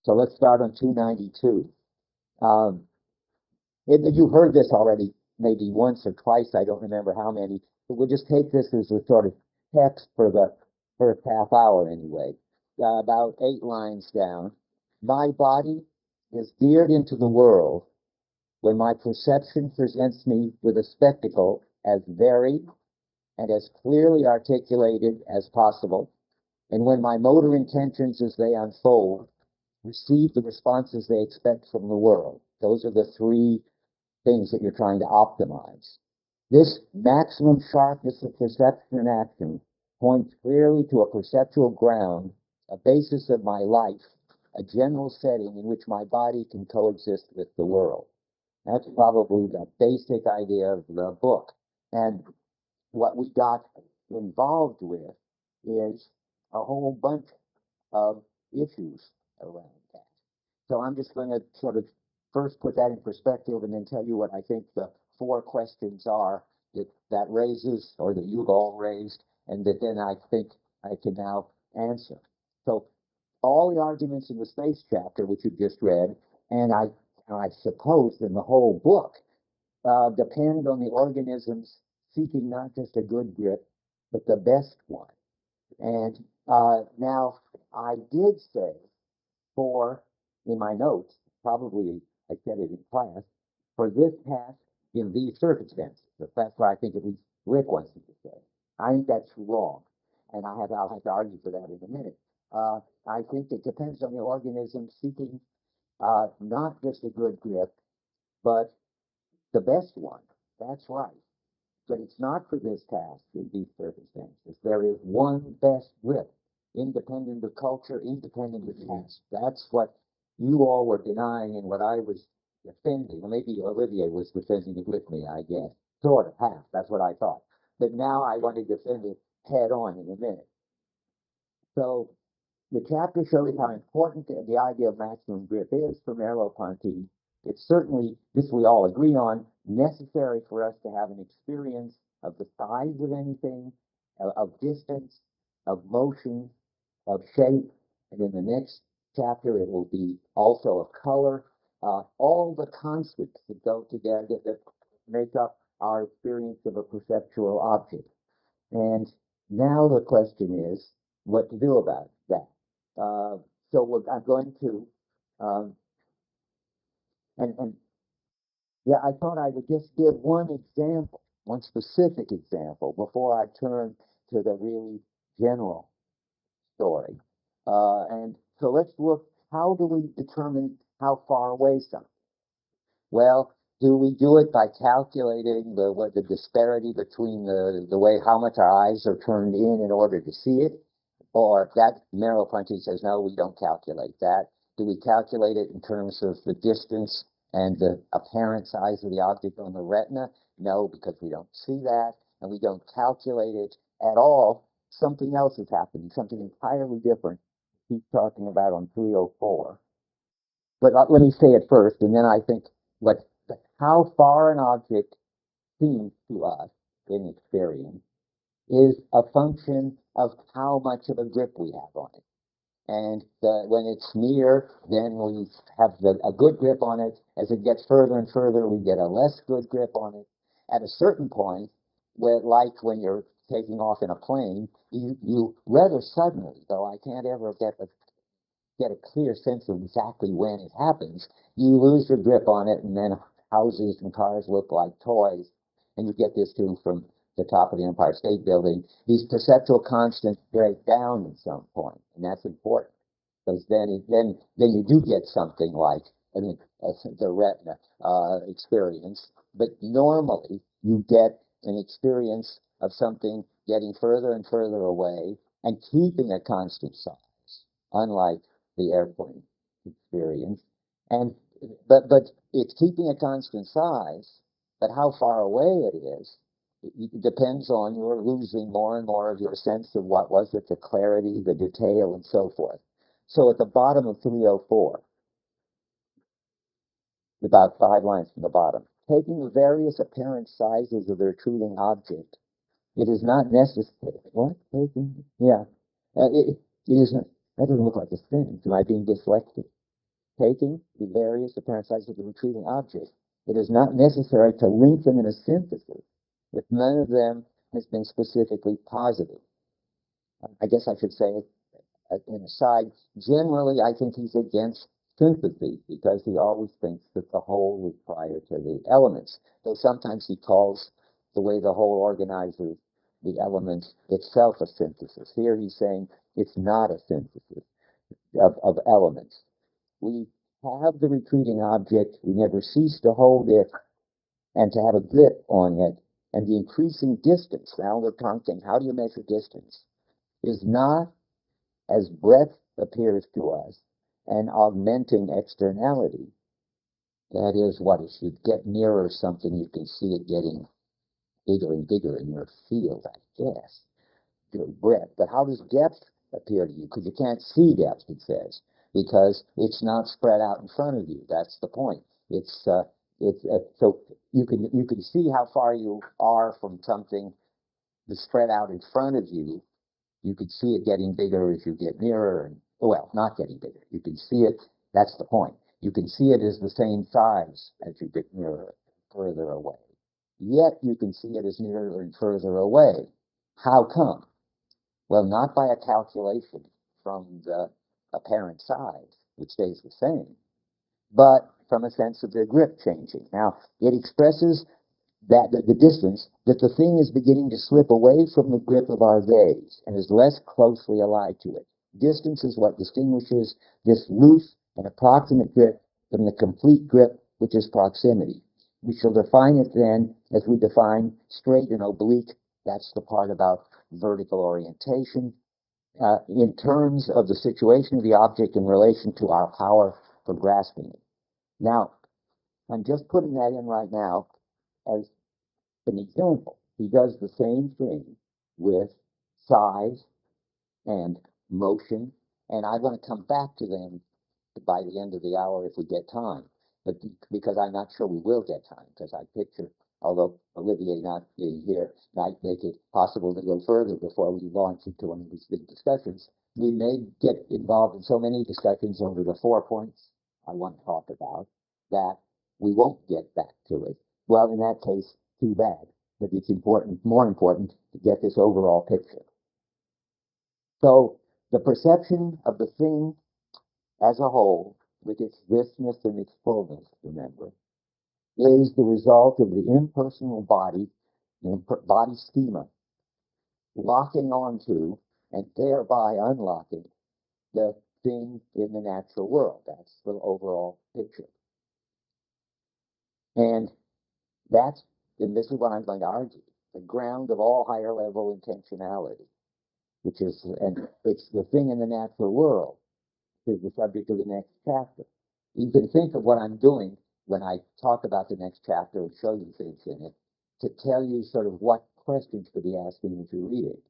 So let's start on 292. Um, you heard this already maybe once or twice, I don't remember how many, but we'll just take this as a sort of text for the first half hour anyway. About 8 lines down. My body is geared into the world when my perception presents me with a spectacle as varied and as clearly articulated as possible, and when my motor intentions as they unfold receive the responses they expect from the world. Those are the three things that you're trying to optimize. This maximum sharpness of perception and action points clearly to a perceptual ground, a basis of my life, a general setting in which my body can coexist with the world. That's probably the basic idea of the book. And what we got involved with is a whole bunch of issues around that. So I'm just going to sort of first put that in perspective and then tell you what I think the 4 questions are that raises, or that you've all raised, and that then I think I can now answer. So all the arguments in the space chapter, which you just read, and I suppose in the whole book, depend on the organisms seeking not just a good grip, but the best one. And now I did say for, in my notes, probably I said it in class, for this task in these circumstances. That's what I think at least Rick wants me to say. I think that's wrong, and I'll have to argue for that in a minute. I think it depends on the organism seeking not just a good grip, but the best one. That's right. But it's not for this task in these circumstances. There is one best grip, independent of culture, independent of task. That's what you all were denying and what I was defending. Well, maybe Olivier was defending it with me, I guess. Sort of, half. That's what I thought. But now I want to defend it head on in a minute. So the chapter shows how important the idea of maximum grip is for Merleau-Ponty. It's certainly, this we all agree on, necessary for us to have an experience of the size of anything, of distance, of motion, of shape. And in the next chapter, it will be also of color, all the concepts that go together that make up our experience of a perceptual object. And now the question is what to do about that. I'm going to, um, and yeah, I thought I would just give one example, one specific example, before I turn to the really general story. And so let's look, how do we determine how far away something? Well, do we do it by calculating the disparity between the way how much our eyes are turned in order to see it? Or that Merleau-Ponty says, no, we don't calculate that. Do we calculate it in terms of the distance and the apparent size of the object on the retina? No, because we don't see that, and we don't calculate it at all. Something else is happening, something entirely different. He's talking about on 304. But let me say it first, and then I think how far an object seems to us in experience is a function of how much of a grip we have on it. And when it's near, then we have a good grip on it. As it gets further and further, we get a less good grip on it. At a certain point, like when you're taking off in a plane, you rather suddenly, though I can't ever get a clear sense of exactly when it happens, you lose your grip on it, and then houses and cars look like toys. And you get this too from the top of the Empire State Building. These perceptual constants break down at some point, and that's important because then you do get something like the retina experience. But normally you get an experience of something getting further and further away and keeping a constant size, unlike the airplane experience. And but it's keeping a constant size, but how far away it is, it depends on your losing more and more of your sense of what was it, the clarity, the detail, and so forth. So at the bottom of 304, about 5 lines from the bottom, taking the various apparent sizes of the retreating object, it is not necessary. What? Taking? Yeah. It isn't. That doesn't look like a sentence. Am I being dyslexic? taking the various apparent sides of the retrieving object, it is not necessary to link them in a synthesis if none of them has been specifically positive. I guess I should say, an aside, generally I think he's against synthesis because he always thinks that the whole is prior to the elements, though sometimes he calls the way the whole organizes the element itself a synthesis. Here he's saying it's not a synthesis of elements. We have the retreating object, we never cease to hold it and to have a grip on it, and the increasing distance, now we're talking, how do you measure distance, is not, as breadth appears to us, an augmenting externality. That is, what as you get nearer something, you can see it getting bigger and bigger in your field, I guess, your breadth. But how does depth appear to you? Because you can't see depth, it says, because it's not spread out in front of you. That's the point. So you can see how far you are from something that's spread out in front of you. You can see it getting bigger as you get nearer, and well, not getting bigger. You can see it. That's the point. You can see it as the same size as you get nearer, further away. Yet you can see it as nearer and further away. How come? Well, not by a calculation from the apparent size, which stays the same, but from a sense of their grip changing. Now, it expresses that the distance, that the thing is beginning to slip away from the grip of our gaze and is less closely allied to it. Distance is what distinguishes this loose and approximate grip from the complete grip, which is proximity. We shall define it then as we define straight and oblique. That's the part about vertical orientation, in terms of the situation of the object in relation to our power for grasping it. Now, I'm just putting that in right now as an example. He does the same thing with size and motion, and I'm going to come back to them by the end of the hour if we get time, but because I'm not sure we will get time, because I picture, although Olivier not being here might make it possible to go further before we launch into one of these big discussions, we may get involved in so many discussions over the 4 points I want to talk about that we won't get back to it. Well, in that case, too bad, but it's important, more important, to get this overall picture. So the perception of the thing as a whole, with its richness and its fullness, remember, is the result of the impersonal body, body schema, locking onto and thereby unlocking the thing in the natural world. That's the overall picture. And that's, and this is what I'm going to argue, the ground of all higher level intentionality, which is, and it's the thing in the natural world, is the subject of the next chapter. You can think of what I'm doing when I talk about the next chapter and show you things in it, to tell you sort of what questions to be asking as you read it,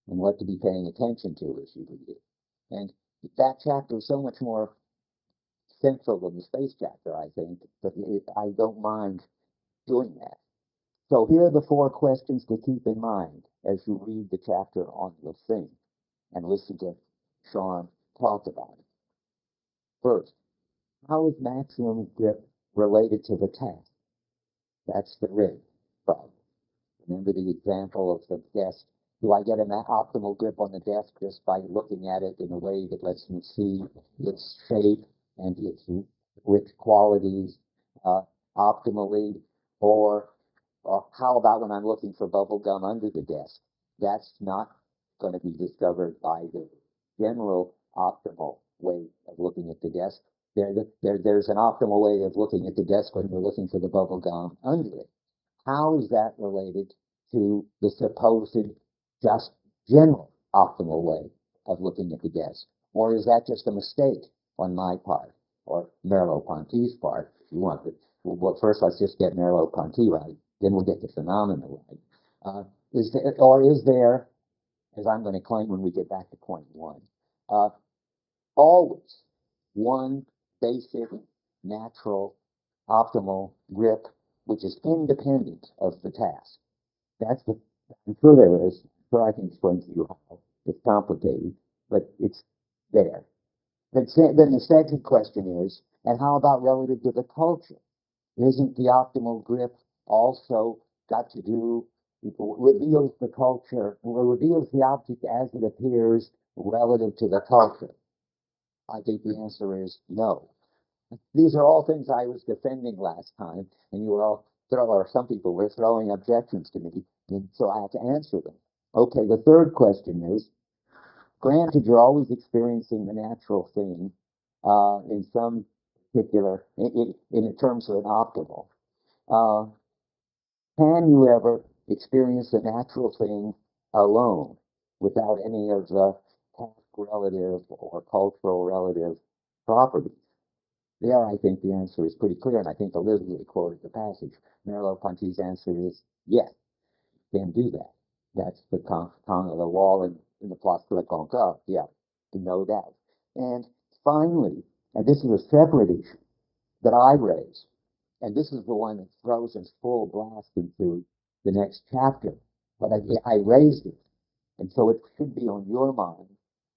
and what to be paying attention to as you read it. And that chapter is so much more central than the space chapter, I think, but I don't mind doing that. So here are the 4 questions to keep in mind as you read the chapter on the thing and listen to Sean talk about it. First, how is maximum grip related to the task? That's the rig problem. Remember the example of the desk. Do I get an optimal grip on the desk just by looking at it in a way that lets me see its shape and its rich qualities optimally? Or how about when I'm looking for bubble gum under the desk? That's not going to be discovered by the general optimal way of looking at the desk. There's an optimal way of looking at the desk when we're looking for the bubble gum under it. How is that related to the supposed just general optimal way of looking at the desk? Or is that just a mistake on my part, or Merleau-Ponty's part, if you want it? Well, first let's just get Merleau-Ponty right, then we'll get the phenomena right. Is there, as I'm going to claim when we get back to point 1, always one basic, natural, optimal grip which is independent of the task? That's the, I'm sure there is. I'm sure I can explain to you how. It's complicated, but it's there. Then the second question is, And how about relative to the culture? Isn't the optimal grip also got to do, reveals the culture, or reveals the object as it appears relative to the culture? I think the answer is no. These are all things I was defending last time, and you were all or some people were throwing objections to me, and so I have to answer them. Okay, the third question is, granted you're always experiencing the natural thing in some particular, in terms of an optimal, uh, can you ever experience the natural thing alone without any of the task relative or cultural relative properties? There, I think the answer is pretty clear, and I think Olivia quoted the passage. Merleau-Ponty's answer is yes, you can do that. That's the of the wall in the Place de la Concorde, yeah, no doubt. And finally, and this is a separate issue that I raise, and this is the one that throws us full blast into the next chapter, but I raised it, and so it should be on your mind,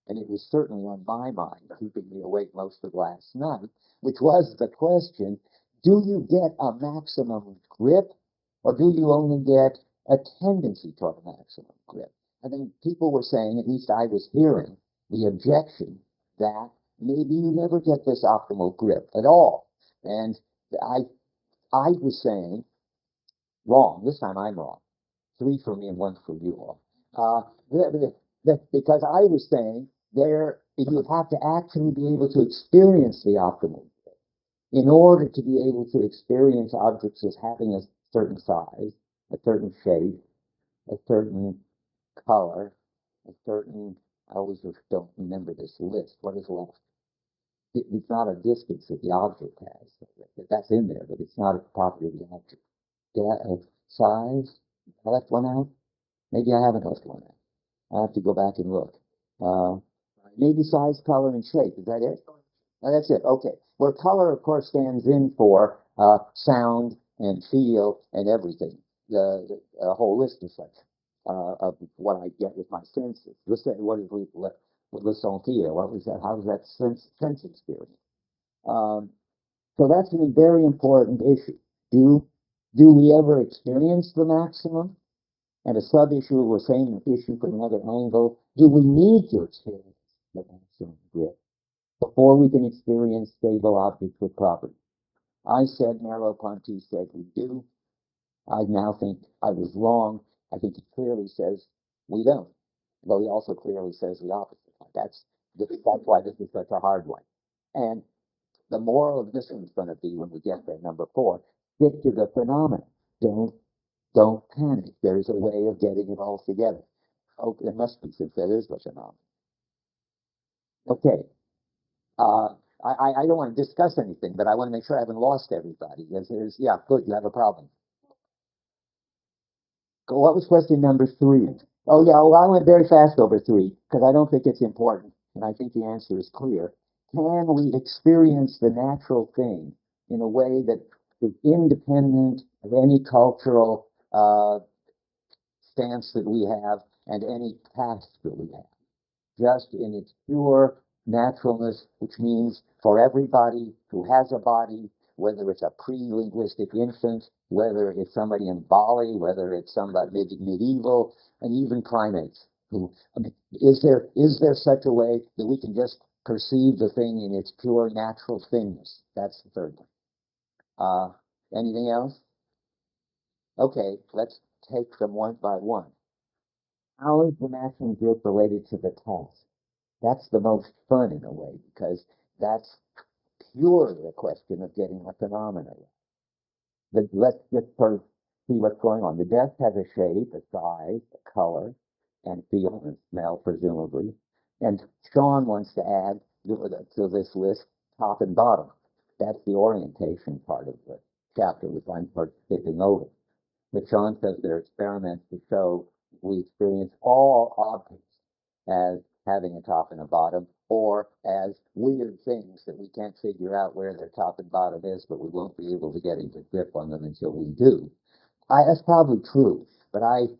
and it was certainly on my mind, keeping me awake most of last night, which was the question, do you get a maximum grip, or do you only get a tendency toward a maximum grip? I think people were saying, at least I was hearing, the objection that maybe you never get this optimal grip at all. And I was saying, wrong, this time I'm wrong. 3 for me and 1 for you all. Because I was saying you have to actually be able to experience the optimal in order to be able to experience objects as having a certain size, a certain shape, a certain color, a certain, I always just don't remember this list. What is left? It's not a distance that the object has. That's in there, but it's not a property of the object. Size, I left one out? Maybe I haven't left one out. I have to go back and look. Uh, Maybe size, color, and shape. Is that it? Oh, that's it. Okay. Where color, of course, stands in for sound and feel and everything. The whole list of such of what I get with my senses. What is le sentir? What was that? How was that sense experience? Um, so that's a very important issue. Do we ever experience the maximum? And a sub-issue or same issue from another angle, do we need to experience the maximum grip before we can experience stable objects with property? I said, Merleau-Ponty said we do. I now think I was wrong. I think he clearly says we don't. Though he also clearly says the opposite. That's why this is such a hard one. And the moral of this one's going to be when we get there, number 4, stick to the phenomena. Don't panic. There's a way of getting it all together. Oh, there must be, since there is the phenomenon. Okay. I don't want to discuss anything, but I want to make sure I haven't lost everybody. Yeah, good, you have a problem. What was question number 3? Oh, yeah, well, I went very fast over 3 because I don't think it's important, and I think the answer is clear. Can we experience the natural thing in a way that is independent of any cultural stance that we have and any task that we have? Just in its pure naturalness, which means for everybody who has a body, whether it's a pre-linguistic infant, whether it's somebody in Bali, whether it's somebody medieval, and even primates. I mean, is there such a way that we can just perceive the thing in its pure natural thingness? That's the third one. Anything else? Okay, let's take them one by one. How is the maximum grip related to the task? That's the most fun in a way, because that's purely a question of getting a phenomenon. Let's just sort of see what's going on. The desk has a shape, a size, a color, and feel and smell, presumably. And Sean wants to add to this list top and bottom. That's the orientation part of the chapter, which I'm sort of skipping over. But Sean says there are experiments to show we experience all objects as having a top and a bottom, or as weird things that we can't figure out where their top and bottom is, but we won't be able to get a good grip on them until we do. That's probably true, but I'm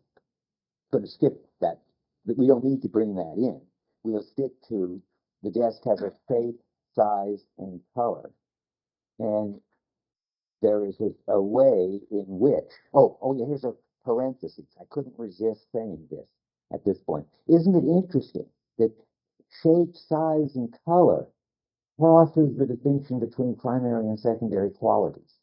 going to skip that. We don't need to bring that in. We'll stick to the desk has a shape, size, and color. And there is a way in which, oh yeah, here's a parenthesis. I couldn't resist saying this at this point. Isn't it interesting that shape, size, and color crosses the distinction between primary and secondary qualities?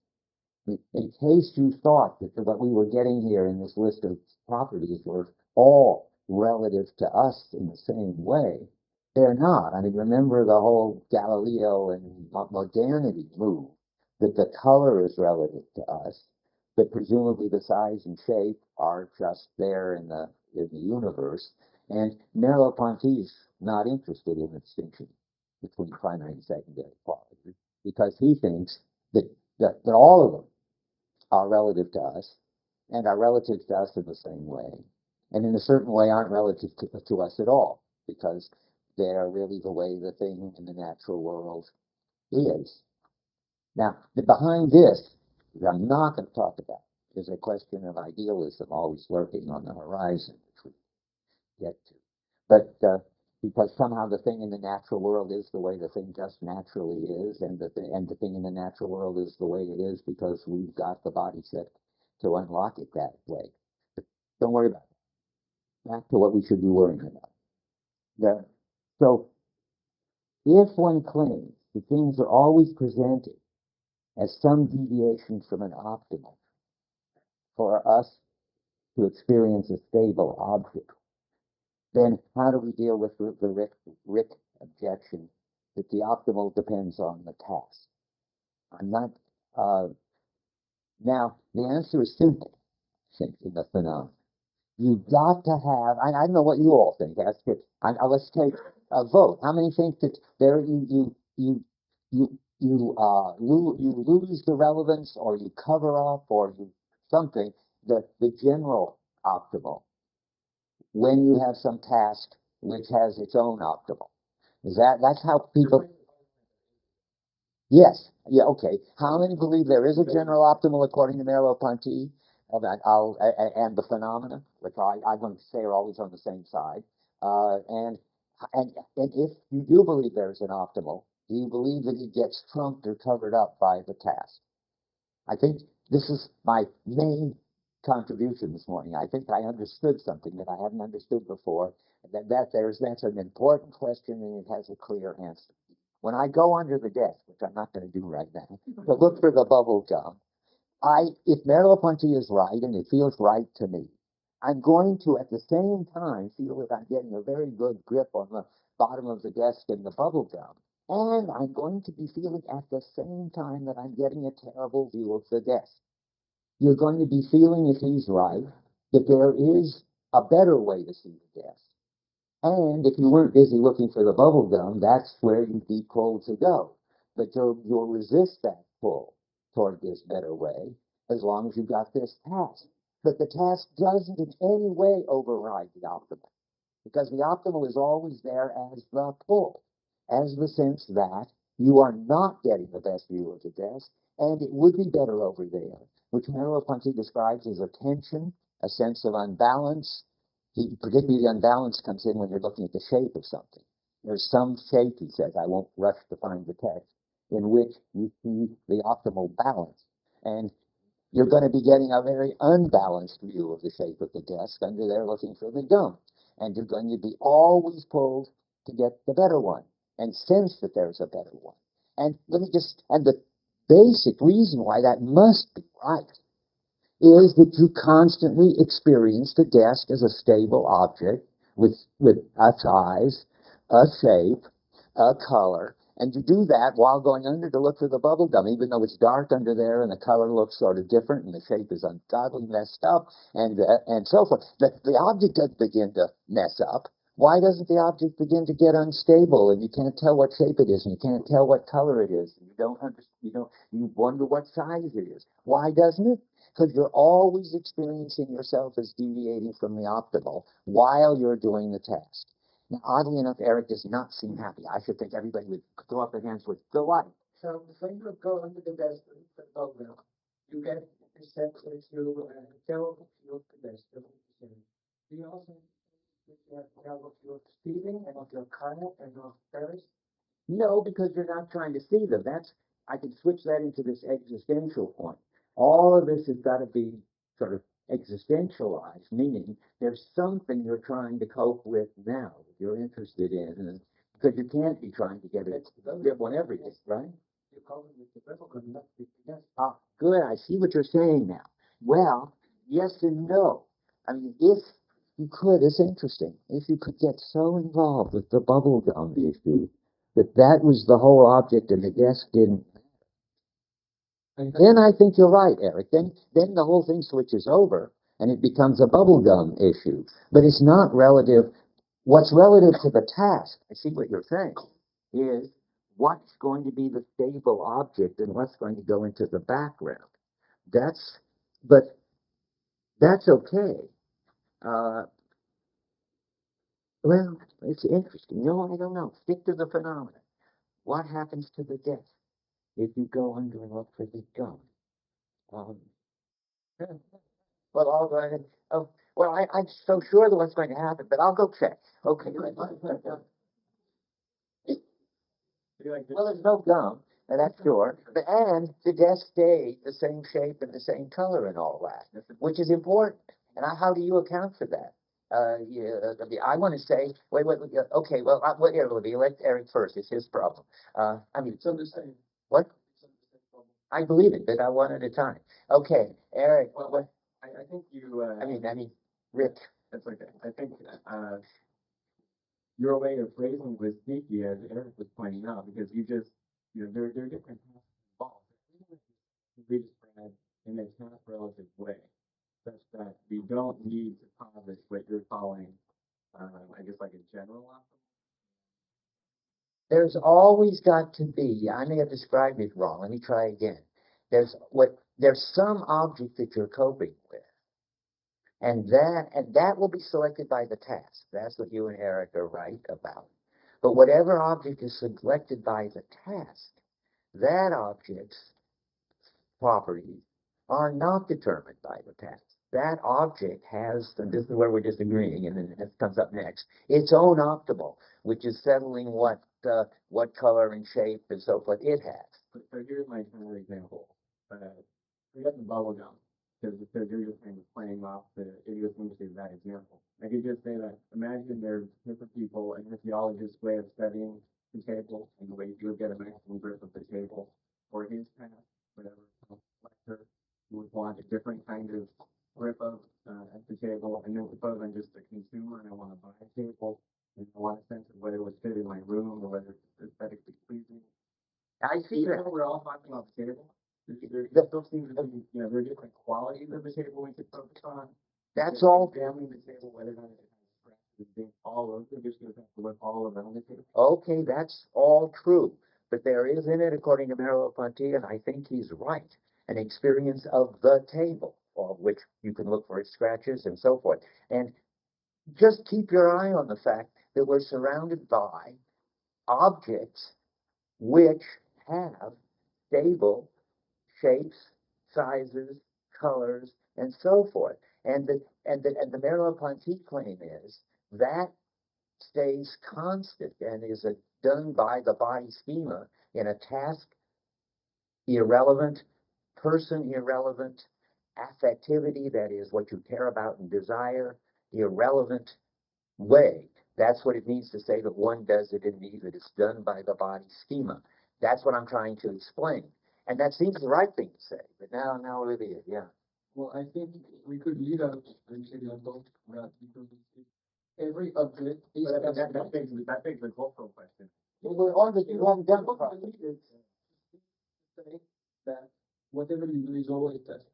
In case you thought that what we were getting here in this list of properties were all relative to us in the same way, they're not. I mean, remember the whole Galileo and modernity move, that the color is relative to us, but presumably the size and shape are just there in the universe. And Merleau-Ponty is not interested in the distinction between primary and secondary qualities because he thinks that all of them are relative to us and are relative to us in the same way, and in a certain way aren't relative to us at all because they're really the way the thing in the natural world is. Now, behind this, which I'm not going to talk about, is a question of idealism always lurking on the horizon, which we get to. But because somehow the thing in the natural world is the way the thing just naturally is, and the thing in the natural world is the way it is because we've got the body set to unlock it that way. But don't worry about it. Back to what we should be worrying about. The, so if one claims that things are always presented as some deviation from an optimal for us to experience a stable object, then how do we deal with the Rick objection that the optimal depends on the task? I'm not. Uh, Now, the answer is simple, I think, in the phenomenon. You've got to have. I don't know what you all think. Ask it. Let's take a vote. How many think that there you lose the relevance, or you cover up, or you something the general optimal when you have some task which has its own optimal? That's how people? Yes. Yeah. Okay. How many believe there is a general optimal according to Merleau-Ponty? And the phenomena, which I'm going to say are always on the same side. And if you do believe there's an optimal, do you believe that it gets trumped or covered up by the task? I think this is my main contribution this morning. I think I understood something that I hadn't understood before. That's an important question, and it has a clear answer. When I go under the desk, which I'm not going to do right now, to look for the bubble gum, if Merleau-Ponty is right, and it feels right to me, I'm going to at the same time feel that I'm getting a very good grip on the bottom of the desk and the bubble gum. And I'm going to be feeling at the same time that I'm getting a terrible view of the desk. You're going to be feeling, if he's right, that there is a better way to see the desk. And if you weren't busy looking for the bubble gum, that's where you'd be pulled to go. But you'll resist that pull toward this better way as long as you've got this task. But the task doesn't in any way override the optimal, because the optimal is always there as the pull, as the sense that you are not getting the best view of the desk, and it would be better over there, which Merleau-Ponty describes as a tension, a sense of unbalance. Particularly the unbalance comes in when you're looking at the shape of something. There's some shape, he says, I won't rush to find the text, in which you see the optimal balance. And you're going to be getting a very unbalanced view of the shape of the desk under there looking for the gum. And you're going to be always pulled to get the better one and sense that there's a better one. And the basic reason why that must be right is that you constantly experience the desk as a stable object with a size, a shape, a color, and you do that while going under to look for the bubble gum, even though it's dark under there and the color looks sort of different and the shape is ungodly messed up and so forth. The object doesn't begin to mess up. Why doesn't the object begin to get unstable, and you can't tell what shape it is, and you can't tell what color it is, and you wonder what size it is? Why doesn't it? Because you're always experiencing yourself as deviating from the optimal while you're doing the task. Now, oddly enough, Eric does not seem happy. I should think everybody would throw up their hands with delight. So when you go under the desk program, you get a sense that you tell your pedestrian. Do you also tell of your speeding and of your current and your ferries? No, because you're not trying to see them. I can switch that into this existential point. All of this has got to be sort of existentialized, meaning there's something you're trying to cope with now that you're interested in, and because you can't be trying to get a grip on everything, right? Ah, good. I see what you're saying now. Well, yes and no. I mean, if you could, it's interesting. If you could get so involved with the bubblegum issue that that was the whole object and the desk didn't, then I think you're right, Eric. Then the whole thing switches over and it becomes a bubblegum issue. But it's not relative. What's relative to the task, I see what you're saying, is what's going to be the stable object and what's going to go into the background. That's, but that's okay. Uh, well, it's interesting. No, I don't know. Stick to the phenomena. What happens to the desk if you go under and look for the gum? Um, well, I'll go ahead. Oh, well, I'm so sure that what's going to happen, but I'll go check. Okay. Well, there's no gum, and that's sure. And the desk stayed the same shape and the same color and all that, which is important. And how do you account for that? Yeah, I want to say, okay, well, here, Libby, let Eric first. It's his problem. I mean, It's on the same. what? It's on the same problem. I believe it, but one at a time. Okay, Eric, Well, I think you. I mean, Rick. That's okay. I think your way of phrasing was sneaky, as Eric was pointing out, because there are different tasks involved. We describe in a task relative way, such that we don't need to posit what you're calling, I guess, like a general optimal. There's always got to be, I may have described it wrong. Let me try again. There's some object that you're coping with. And that will be selected by the task. That's what you and Eric are right about. But whatever object is selected by the task, that object's properties are not determined by the task. That object has, and this is where we're disagreeing, and then it comes up next, its own optimal, which is settling what color and shape and so forth it has. So here's my kind of example. Forget the bubble gum, because you're just kind of playing off the idiosyncrasy of that example. I could just say that imagine there's different people, an archaeologist's way of studying the table, and the way you would get a maximum grip of the table, or his task, whatever lecture, you would want a different kind of grip of at the table. And then suppose I'm just a consumer and I want to buy a table, and I want a sense of whether it would fit in my room or whether it's aesthetically pleasing. I see Even that. though we're all talking about the table, there still seems to be, there are different qualities of the table we could focus on. That's all. Examining the table, whether or not it has scratches, being all over, just going to have to look all around the table. Okay, that's all true. But there is in it, according to Merleau-Ponty, and I think he's right, an experience of the table, of which you can look for its scratches and so forth. And just keep your eye on the fact that we're surrounded by objects which have stable shapes, sizes, colors, and so forth. And the Merleau-Ponty claim is that stays constant and is done by the body schema in a task irrelevant, person irrelevant, affectivity, that is what you care about and desire, irrelevant way. That's what it means to say that one does it in me, that it's done by the body schema. That's what I'm trying to explain. And that seems the right thing to say. But now Olivia, yeah. Well, I think we could leave out an example that because every object is that begs the cultural question. Well, we're on the wrong done Say that whatever you do is always tested.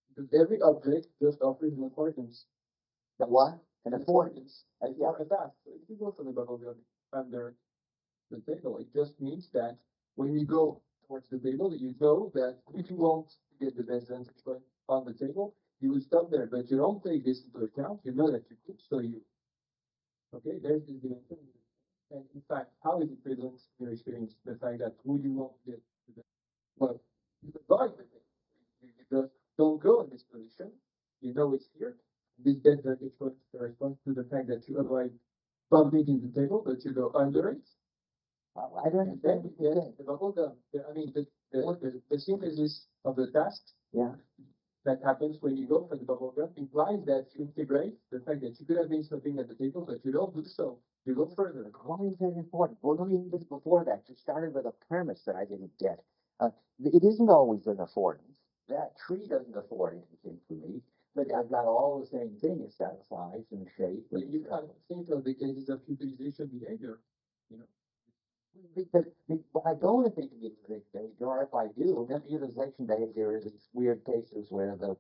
Because every object just offers an affordance. the what? An affordance. And yeah, a task. So if you go to the bubble gum under the table, it just means that when you go towards the table, you know that if you want to get the best vantage point on the table, you will stop there. But you don't take this into account. You know that you could, so you. Okay, there's the dimension. And in fact, how is it present in your experience? The fact that who you want to get to the well, you avoid the thing. You just don't go in this position. You know it's here. This best vantage point corresponds to the fact that you avoid bumping into the table, but you go under it. I don't And then, understand. the bubble gum, the synthesis of the tasks Yeah. that happens when you go for the bubble gum implies that you integrate the fact that you could have been something at the table, but you don't do so. You go further. Why is that important? Well, let me even before that, you started with a premise that I didn't get. It isn't always an affordance. That tree doesn't afford anything to me, but I've got all the same thing. It's got a size and a shape. But you can think of the cases of utilization behavior, you know. But I don't think of utilization behavior, or if I do, then utilization behavior is these weird cases where the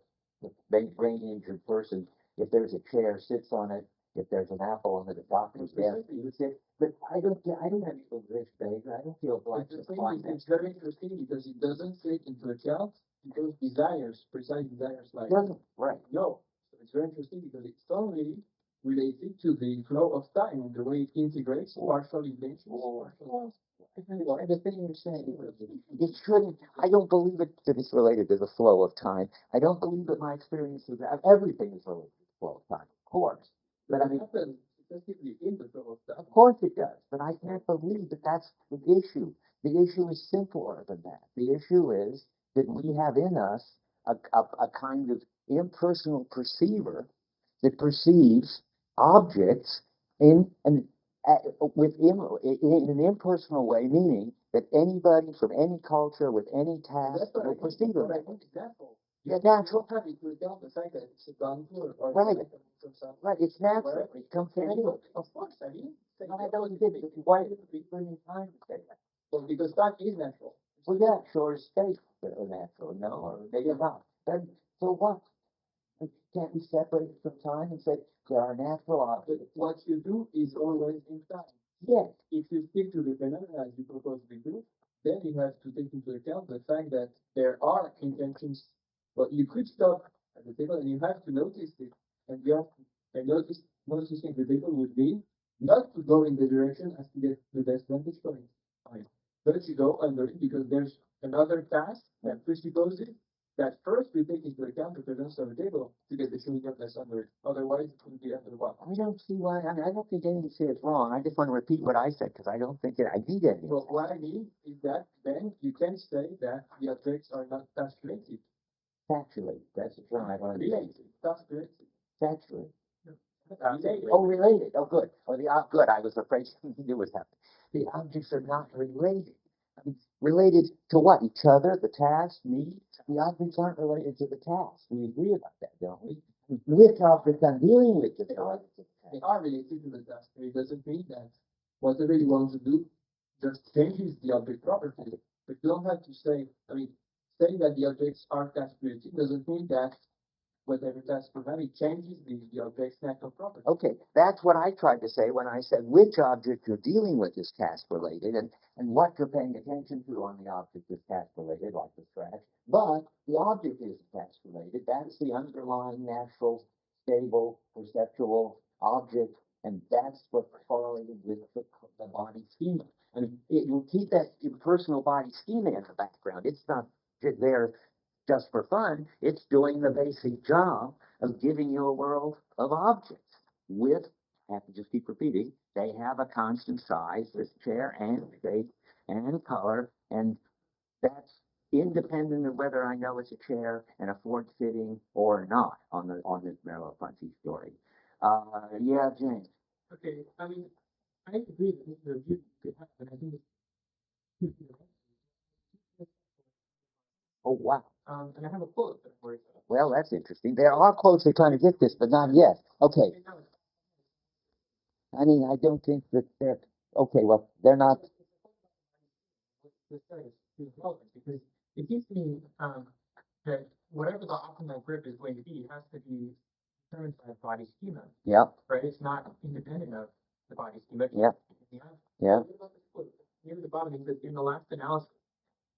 brain injured person, if there's a chair, sits on it. If there's an apple on the doctor's desk, you sit. But I don't have utilization behavior. I don't feel But obliged the to thing find is, that. it's very interesting because it doesn't take into account those desires, precise desires like Doesn't, right. no. So it's very interesting because it's only related to the flow of time and the way it integrates partial intentions. Everything you're saying, it shouldn't. I don't believe it that it's related to the flow of time. I don't believe that my experience of everything is related to the flow of time. Of course, but I mean, happens specifically in the flow of time. of course it does. But I can't believe that that's the issue. The issue is simpler than that. The issue is that we have in us a kind of impersonal perceiver that perceives objects in an in an impersonal way, meaning that anybody from any culture with any task will perceive them. Example. Yeah, natural. Have it without the fact that it's a gun or Right. from some. Right, it's natural. It comes from anyone. Of course, I mean. No, I don't get it. Why did we bring time to say that? Well, because time is natural. Well, yeah, sure, space is natural, no, or maybe not. Then, so what? Can't we separate it from time and say there are natural objects? What you do is always in time. Yes. If you stick to the phenomena as you propose to do, then you have to take into account the fact that there are intentions. But you could stop at the table and you have to notice it. And you have to and noticing the table would mean not to go in the direction as to get the best vantage point. Right. But you go under it because there's another task that presupposes that first we take into account the presence of the table to get the showing up that's under it. Otherwise, it would be under what? I don't see why. I mean, I don't think anything said it's wrong. I just want to repeat what I said because I don't think that I need anything. Well, what I mean is that then you can say that the objects are not task related. Factually, that's the term I want to use. Related, task related. Factually. Related. Oh, related. Oh, good. Oh, good. I was afraid something new was happening. The objects are not related. I mean, related to what? Each other, the task, me? The objects aren't related to the task. We agree about that, don't we? Which objects I'm dealing with? They are related to the task. It doesn't mean that whatever you want to do just changes the object property. But you don't have to say, I mean, saying that the objects are task related doesn't mean that whatever task you have, it changes the object's natural property. Okay, that's what I tried to say when I said which object you're dealing with is task related and what you're paying attention to on the object is task related, like the trash. But the object is task related. That's the underlying natural, stable, perceptual object, and that's what's correlated with the body schema. And it will keep that impersonal body schema in the background. It's not there just for fun. It's doing the basic job of giving you a world of objects with, I have to just keep repeating, they have a constant size, this chair, and shape, and color, and that's independent of whether I know it's a chair and a fork sitting or not on this Merleau-Ponty story. Yeah, James. Okay, I mean, I agree that this is a view you could have, but I think it's Oh, wow. and I have a quote that I'm worried about. Well, that's interesting. There are quotes that kind of get this, but not yet. Okay. I mean, I don't think that they're, okay, well, they're not. This is relevant because it seems to me that whatever the optimal grip is going to be has to be determined by body schema. Yeah. Right? It's not independent of the body schema. Yeah. Yeah. Near the bottom, it says, in the last analysis,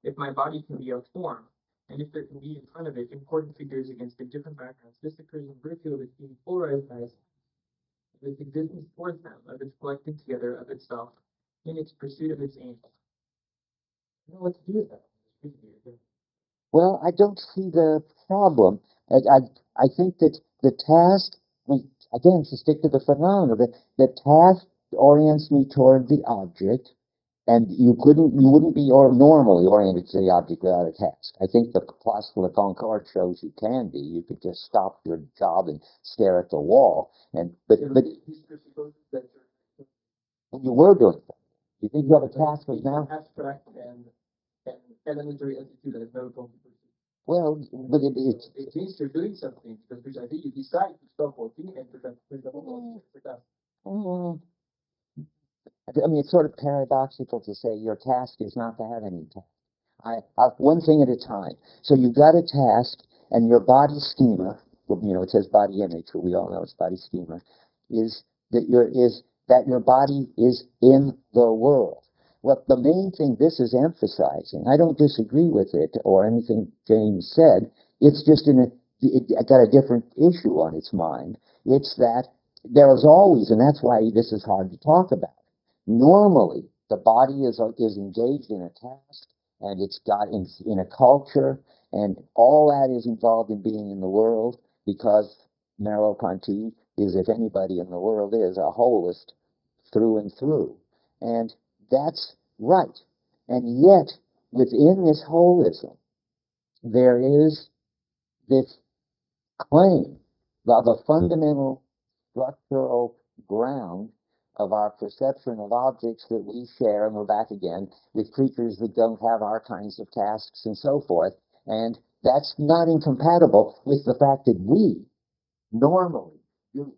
if my body can be of form, and if there can be in front of it important figures against a different backgrounds, this occurs in virtue of its being polarized as of its existence towards them, of its collecting together of itself, in its pursuit of its aims. I don't know what to do with that. Well, I don't see the problem. I think that the task, I mean, again, to stick to the phenomenon, the task orients me toward the object, And you wouldn't be normally oriented to the object without a task. I think the Place de la Concorde shows you can be. You could just stop your job and stare at the wall. But you were doing that. You think you have a task right now? Abstract and elementary attitude that is very complicated. Well, but it means you're doing something because I think you decide to stop working and to transfer the whole mm, I mean, it's sort of paradoxical to say your task is not to have any task. One thing at a time. So you've got a task, and your body schema, it says body image, but we all know it's body schema, is that your body is in the world. What the main thing this is emphasizing, I don't disagree with it or anything James said. It's just it got a different issue on its mind. It's that there is always, and that's why this is hard to talk about. Normally, the body is engaged in a task, and it's got in a culture, and all that is involved in being in the world, because Merleau-Ponty is, if anybody in the world is, a holist through and through. And that's right. And yet, within this holism, there is this claim of a fundamental structural ground of our perception of objects that we share, and we're back again, with creatures that don't have our kinds of tasks and so forth. And that's not incompatible with the fact that we normally do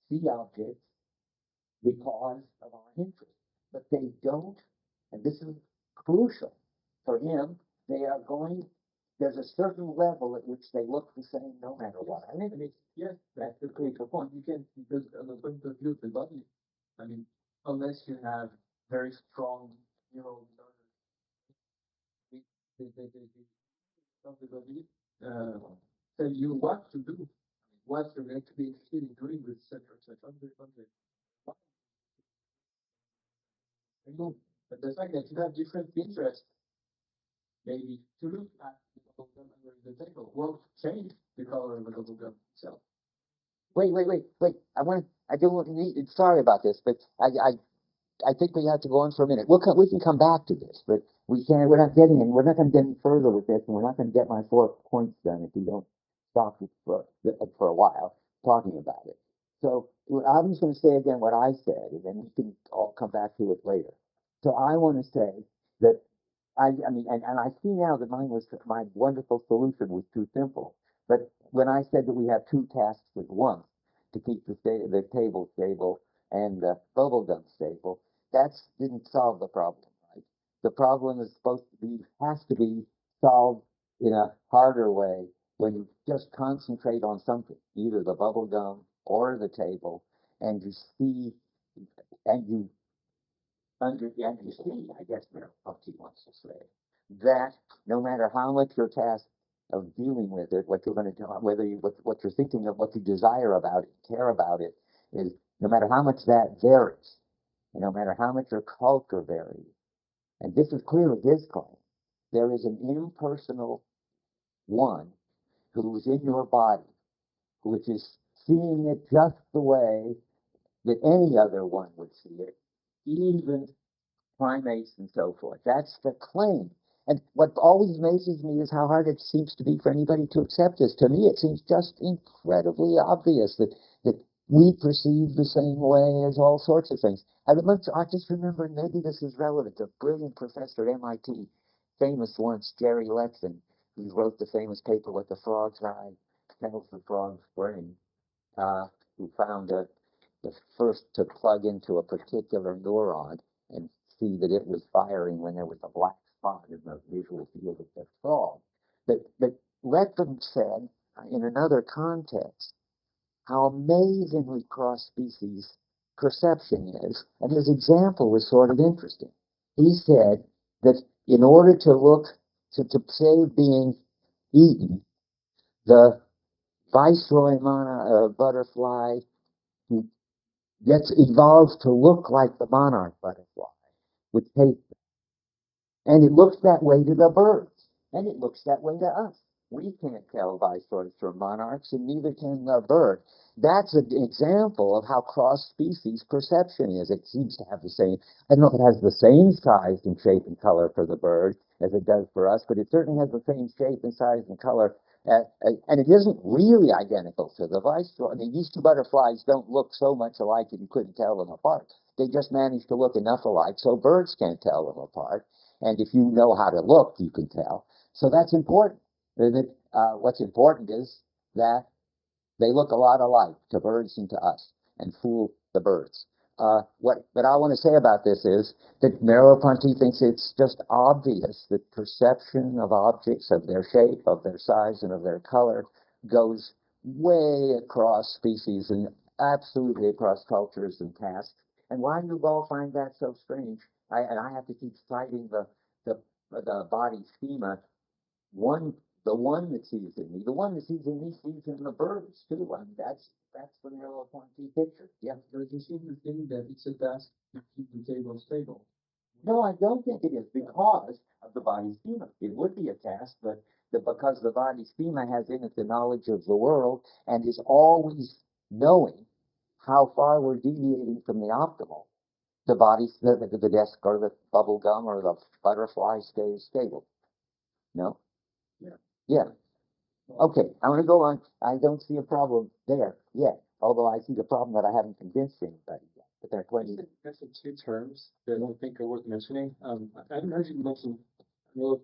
see objects because of our interest. But they don't, and this is crucial for him, there's a certain level at which they look the same no matter what. I mean, yes, that's the critical point. You can, because on the point of view of the body, I mean, unless you have very strong neural of the body, tell you what to do, what you're going to be interested in doing with such or such object. But the fact that you have different interests, maybe to look at the bubble gum under the table won't change the color of the bubble gum itself. Wait. I don't need, sorry about this, but I think we have to go on for a minute. We can come back to this, but we're not getting in. We're not going to get any further with this, and we're not going to get my 4 points done if we don't stop for a while talking about it. So I'm just going to say again what I said, and then we can all come back to it later. So I want to say that I mean, and I see now that my wonderful solution was too simple. But when I said that we have 2 tasks at once to keep the table stable and the bubble gum stable, that didn't solve the problem, right? The problem is has to be solved in a harder way when you just concentrate on something, either the bubble gum or the table, and you see, and you I guess Merleau-Ponty wants to say, that no matter how much your task of dealing with it, what you're going to do, what you're thinking of, what you desire about it, care about it, is no matter how much that varies, and no matter how much your culture varies, and this is clearly his claim, there is an impersonal one who's in your body, which is seeing it just the way that any other one would see it, even primates and so forth. That's the claim. And what always amazes me is how hard it seems to be for anybody to accept this. To me, it seems just incredibly obvious that we perceive the same way as all sorts of things. I just remember, maybe this is relevant, a brilliant professor at MIT, famous once, Jerry Letson, who wrote the famous paper, What the Frog's Eye Tells the Frog's Brain, who found the first to plug into a particular neuron and see that it was firing when there was a black spot in the visual field of the frog. But Letson said, in another context, how amazingly cross-species perception is. And his example was sort of interesting. He said that in order to save being eaten, the viceroy butterfly evolves to look like the monarch butterfly, which hates them. And it looks that way to the birds, and it looks that way to us. We can't tell viceroys from monarchs, and neither can the bird. That's an example of how cross-species perception is. It seems to have the same, I don't know if it has the same size and shape and color for the bird as it does for us, but it certainly has the same shape and size and color. And it isn't really identical to the viceroy. I mean, these two butterflies don't look so much alike that you couldn't tell them apart. They just manage to look enough alike so birds can't tell them apart. And if you know how to look, you can tell. So that's important. What's important is that they look a lot alike to birds and to us, and fool the birds. What I want to say about this is that Merleau-Ponty thinks it's just obvious that perception of objects, of their shape, of their size, and of their color goes way across species and absolutely across cultures and tasks. And why do you all find that so strange? I have to keep citing the body schema. The one that sees in me, the one that sees in me sees in the birds too. I mean, that's the Merleau-Ponty picture. Yeah. Does you seem to think that it's a task to keep the table stable? No, I don't think it is because of the body schema. It would be a task, but because the body schema has in it the knowledge of the world and is always knowing how far we're deviating from the optimal, the desk or the bubble gum or the butterfly stays stable. No? Yeah. Yeah. Okay, I'm going to go on. I don't see a problem there yet, although I see the problem that I haven't convinced anybody yet. But there are plenty. That's the two terms that I don't think are worth mentioning. I haven't heard you mention the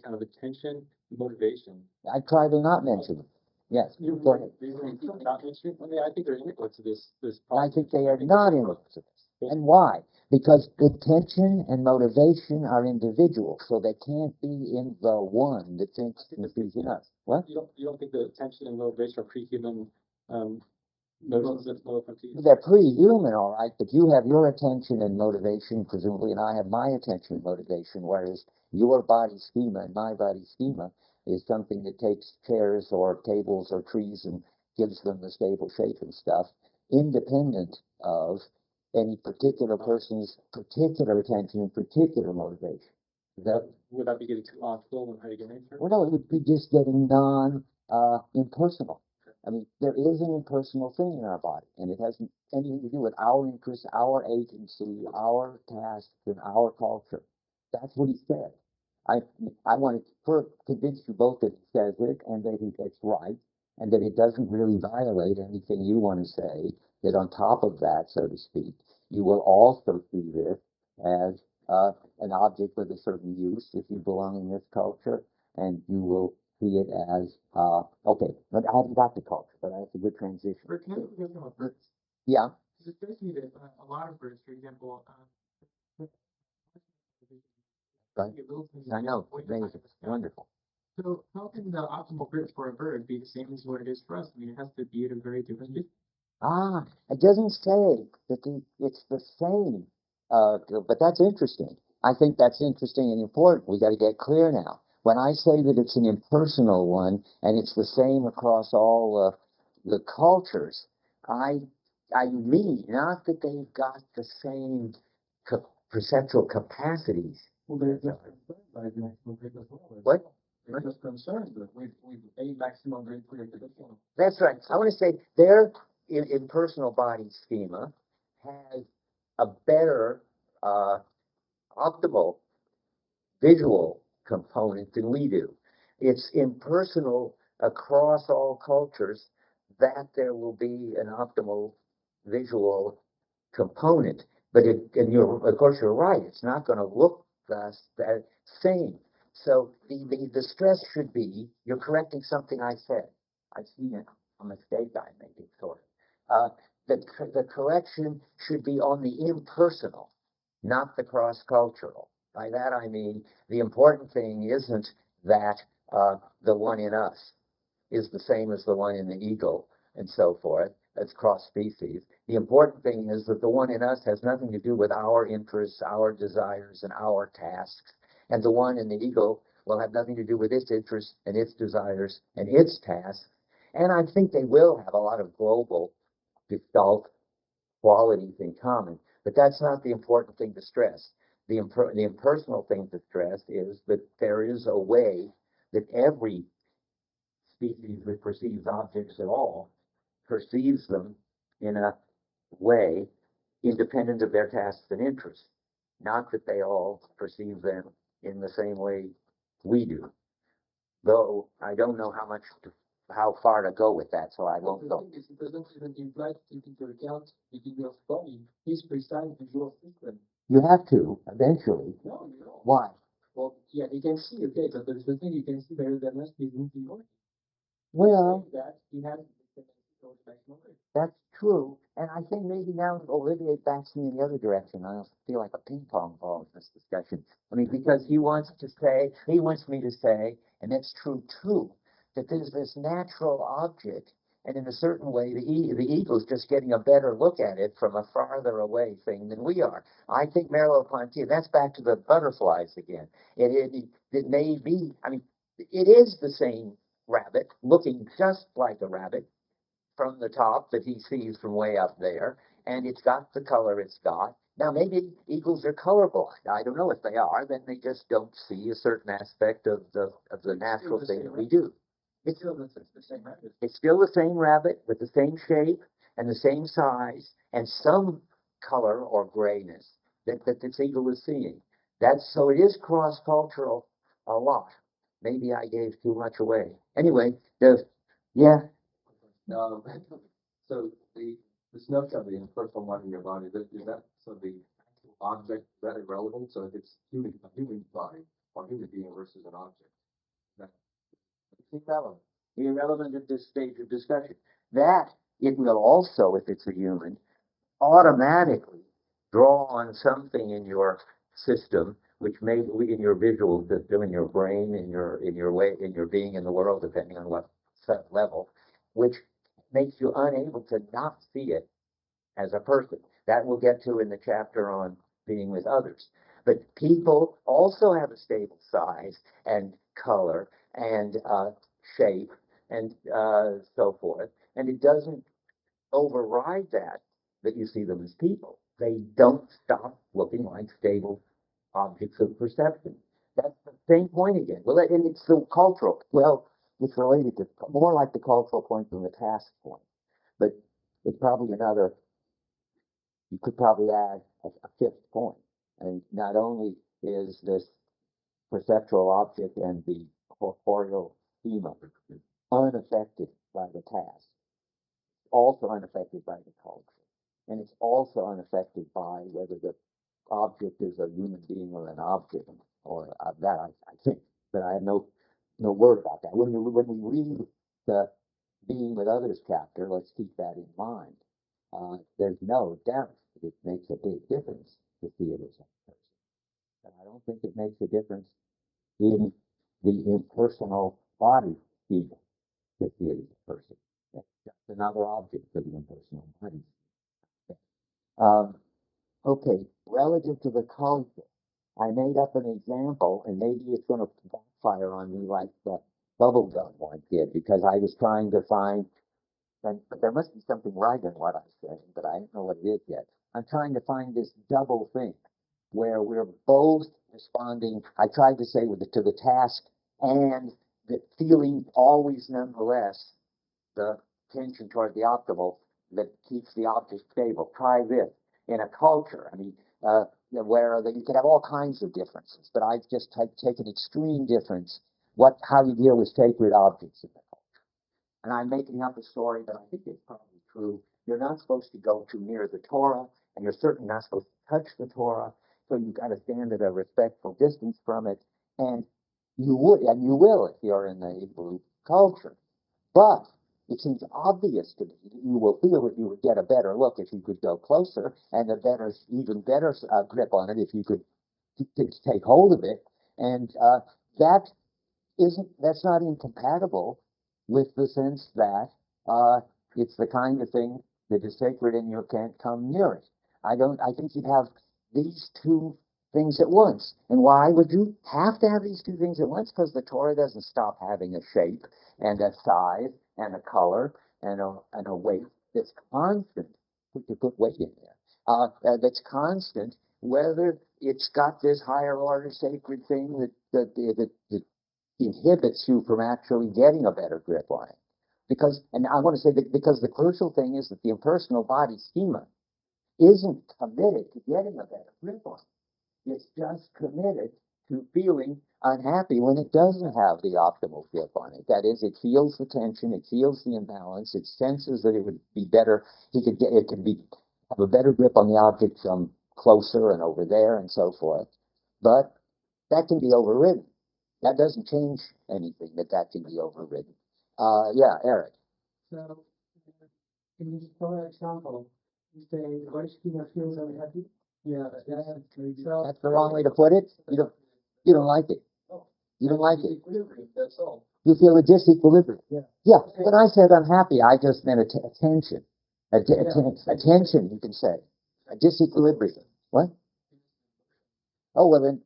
kind of attention, motivation. I try to not mention them. Yes, go ahead. Not mentioning. I mean, I think they're integral to this I think they are not integral to this. And why? Because attention and motivation are individual, so they can't be in the one that thinks and sees in us. What? You don't think the attention and motivation are pre-human notions of Merleau-Ponty? They're pre-human, all right, but you have your attention and motivation, presumably, and I have my attention and motivation, whereas your body schema and my body schema is something that takes chairs or tables or trees and gives them the stable shape and stuff, independent of any particular person's particular attention and particular motivation. Would that be getting too logical and how you get nature? Well, no, it would be just getting impersonal. I mean, there is an impersonal thing in our body, and it has anything to do with our interests, our agency, our tasks, and our culture. That's what he said. I I want to convince you both that he says it and that it's right, and that it doesn't really violate anything you want to say. That on top of that, so to speak, you will also see this as an object with a certain use if you belong in this culture, and you will see it as okay. But I haven't got the culture, but that's a good transition. Or can I go about birds? Yeah, Because it me that a lot of birds, for example, right. I know, amazing, wonderful. So how can the optimal grip for a bird be the same as what it is for us? I mean, it has to be at a very different distance. Ah, it doesn't say that it's the same, but that's interesting. I think that's interesting and important. We got to get clear now. When I say that it's an impersonal one and it's the same across all the cultures, I I mean not that they've got the same perceptual capacities. Well, they're just concerned by the maximum grip as well. What? They're just concerned that we've a maximum grip for the one. That's right. I want to say their impersonal body schema has a better optimal visual component than we do. It's impersonal across all cultures that there will be an optimal visual component. But of course, you're right. It's not going to look the same. So the stress should be, you're correcting something I said. I've seen it, a mistake I made, sort of. The correction should be on the impersonal, not the cross-cultural. By that I mean the important thing isn't that the one in us is the same as the one in the eagle and so forth. That's cross-species. The important thing is that the one in us has nothing to do with our interests, our desires, and our tasks. And the one in the eagle will have nothing to do with its interests and its desires and its tasks. And I think they will have a lot of global gestalt qualities in common. But that's not the important thing to stress. The impersonal thing to stress is that there is a way that every species that perceives objects at all perceives them in a way independent of their tasks and interests. Not that they all perceive them in the same way we do. Though I don't know how far to go with that, so I Well, won't the go. thing is, it doesn't even imply to take into account the degree of body, his precise visual system. You have to eventually. No, you don't. Why? Well, yeah, he can see, okay, but there's the thing you can see better than us, he's moving on. Well, That he has the maximum rate. that's true, and I think maybe now Olivier backs me in the other direction. I feel like a ping pong ball in this discussion. I mean, because he wants me to say, and that's true too, that there's this natural object, and in a certain way, the ego's just getting a better look at it from a farther away thing than we are. I think Merleau-Ponty, and that's back to the butterflies again. It may be, I mean, it is the same rabbit, looking just like a rabbit from the top that he sees from way up there, and it's got the color it's got. Now, maybe eagles are colorblind. I don't know if they are. Then they just don't see a certain aspect of the natural thing that we do. It's still the same rabbit. It's still the same rabbit with the same shape and the same size and some color or grayness that this eagle is seeing. That's so it is cross-cultural a lot. Maybe I gave too much away. Anyway, yeah. So the snapshot in the personal mind in your body, is that so the actual object, is that irrelevant? So if it's a human body or human being versus an object, that It's irrelevant at this stage of discussion. That it will also, if it's a human, automatically draw on something in your system, which may be in your visual system, in your brain, in your being in the world, depending on what level, which makes you unable to not see it as a person. That we'll get to in the chapter on being with others. But people also have a stable size and color and shape and so forth. And it doesn't override that you see them as people. They don't stop looking like stable objects of perception. That's the same point again. Well, and it's the cultural. Well, it's related to more like the cultural point than the task point. But it's probably another. You could probably add a fifth point. And not only is this perceptual object and the corporeal schema unaffected by the task, also unaffected by the culture. And it's also unaffected by whether the object is a human being or an object, or that I think. But I have no word about that. When we read the Being with Others chapter, let's keep that in mind. There's no doubt that it makes a big difference to see it as a person. But I don't think it makes a difference in the impersonal body field to see it as a person. That's just another object for the impersonal body. Um, okay, relative to the culture, I made up an example, and maybe it's going to backfire on me like the bubblegum one did, because I was trying to find, but there must be something right in what I said, but I don't know what it is yet. I'm trying to find this double thing where we're both responding. I tried to say to the task and the feeling always nonetheless the tension toward the optimal that keeps the object stable. Try this in a culture. I mean, where you could have all kinds of differences, but I've just taken extreme difference. How you deal with sacred objects in the culture. And I'm making up a story, but I think it's probably true. You're not supposed to go too near the Torah, and you're certainly not supposed to touch the Torah. So you've got to stand at a respectful distance from it, and you will if you're in the Hebrew culture. But it seems obvious to me that you will feel that you would get a better look if you could go closer, and even better grip on it if you could take hold of it. And that that's not incompatible with the sense that it's the kind of thing that is sacred and you can't come near it. I think you'd have these two things at once. And why would you have to have these two things at once? Because the Torah doesn't stop having a shape and a size and a color and a weight that's constant. You put weight in there. That's constant, whether it's got this higher order sacred thing that inhibits you from actually getting a better grip on it. Because, and I want to say that because the crucial thing is that the impersonal body schema isn't committed to getting a better grip on it. It's just committed to feeling unhappy when it doesn't have the optimal grip on it. That is, it feels the tension, it feels the imbalance, it senses that it would be better, it could have a better grip on the object from closer and over there and so forth. But that can be overridden. That doesn't change anything, that can be overridden. Yeah, Eric. So, can you just for example, you say, what schema feels unhappy? Yeah, That's the wrong way to put it. You don't like it. You don't like it. That's all. You feel a disequilibrium. Yeah. Yeah. When I said unhappy, I just meant a tension. A tension, you can say. A disequilibrium. What? Oh, well then,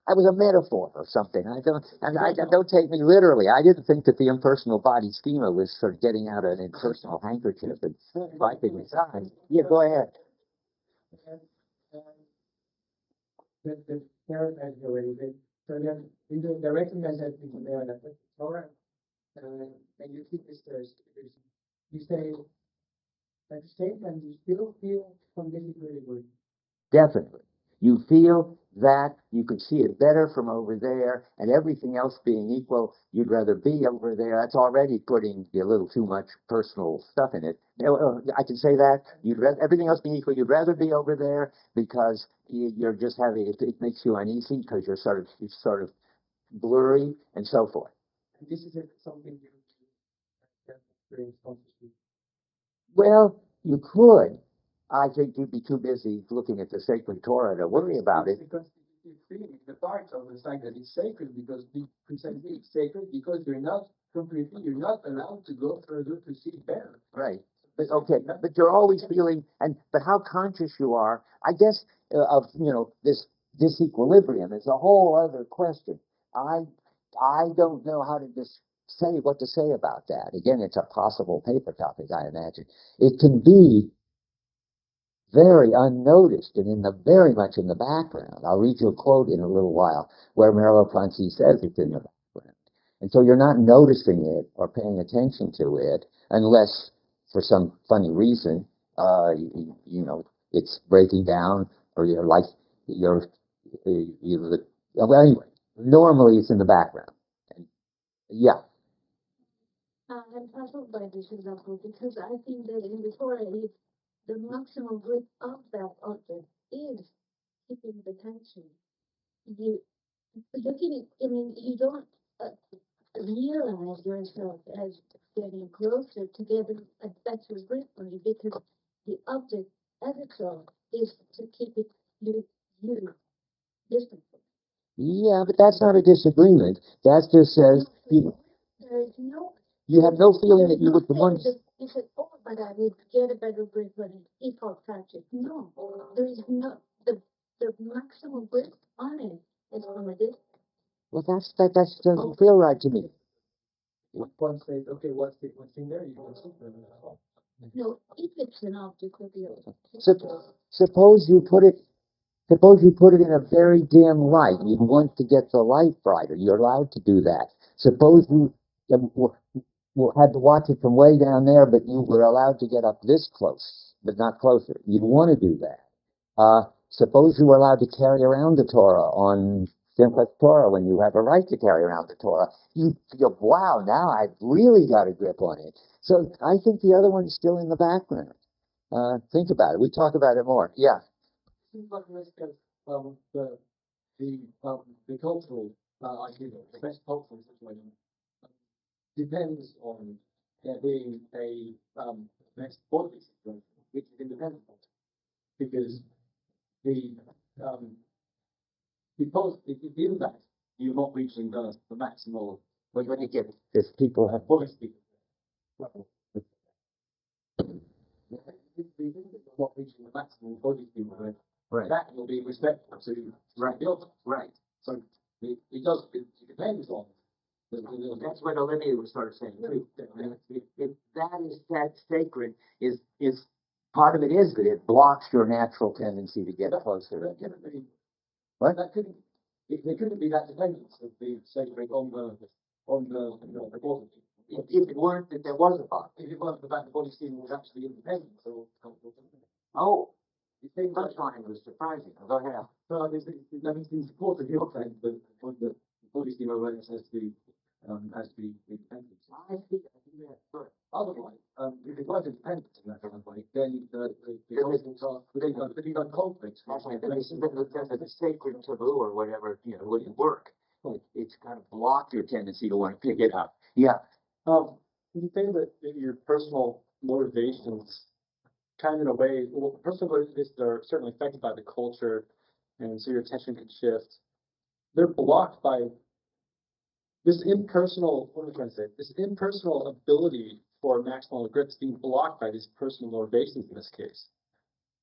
that was a metaphor or something. Don't take me literally. I didn't think that the impersonal body schema was sort of getting out an impersonal handkerchief and wiping his eyes. Yeah, go ahead. The parent has already been, so then you do the recognize that you there and all right. And you keep this first. You say at the same time you still feel some disequilibrium. Definitely. You feel that you could see it better from over there, and everything else being equal, you'd rather be over there. That's already putting a little too much personal stuff in it. I can say that. Everything else being equal, you'd rather be over there because you're just having it makes you uneasy because you're sort of blurry and so forth. And this is something you can experience consciously. Well, you could. I think you'd be too busy looking at the sacred Torah to worry about it. Because it's feeling the part of the fact that it's sacred because precisely it's sacred because you're not allowed to go further to see better. Right. But okay, but you're always feeling, but how conscious you are, I guess, of this disequilibrium is a whole other question. I don't know how to just say what to say about that. Again, it's a possible paper topic, I imagine. It can be very unnoticed and very much in the background. I'll read you a quote in a little while where Merleau-Ponty says it's in the background. And so you're not noticing it or paying attention to it unless, for some funny reason, it's breaking down or well, anyway, normally it's in the background. Yeah. I'm puzzled by this example because I think that in the Torah, if the maximum grip of that object is keeping the tension, you looking at, I mean, you don't realize yourself as getting closer to getting a better grip on it because the object as itself is to keep it you distant. Yeah, but that's not a disagreement. That just says There is no. You have no feeling that you look the one. You said, oh, but I would get a better grip on it if I practice. No, there is no, the maximum grip on it is from a distance. Well, that doesn't feel right to me. One says, okay, what's in there? You can see them. No, if it's an object of the Suppose you put it in a very dim light. You want to get the light brighter. You're allowed to do that. Suppose you had to watch it from way down there, but you were allowed to get up this close, but not closer. You'd want to do that. Suppose you were allowed to carry around the Torah on Simchat Torah when you have a right to carry around the Torah. You feel, wow, now I've really got a grip on it. So I think the other one's still in the background. Think about it. We talk about it more. Yeah. Seems like the cultural idea, the best cultural situation depends on there being a next body situation, which is independent because the because if you do that, you're not reaching the maximal. When you get this, people have body speed. Not reaching the maximum body speed, right. That will be respectful to the other. Right. So it depends on. That's what Olivia was sort of saying too. If that's sacred, is part of it is that it blocks your natural tendency to get closer. What? There couldn't be that dependence of the sacred on the body. If it weren't that there was a body. If it weren't the fact the body scheme was actually independent, so. Oh, You think that line was surprising. Go ahead. so that means in support of your claim that the body scheme awareness has to be independent. I think that's good. Otherwise, if it was independent in that kind of way, then the hospitals are, but you got conflicts. The sacred taboo or whatever, wouldn't work. It's kind of block your tendency to want to pick it up. Yeah. You think that maybe your personal motivations, kind of in a way, well, personal motivations are certainly affected by the culture, and so your attention can shift. They're blocked by this impersonal, what am I trying to say? This impersonal ability for maximal grip is being blocked by these personal motivations in this case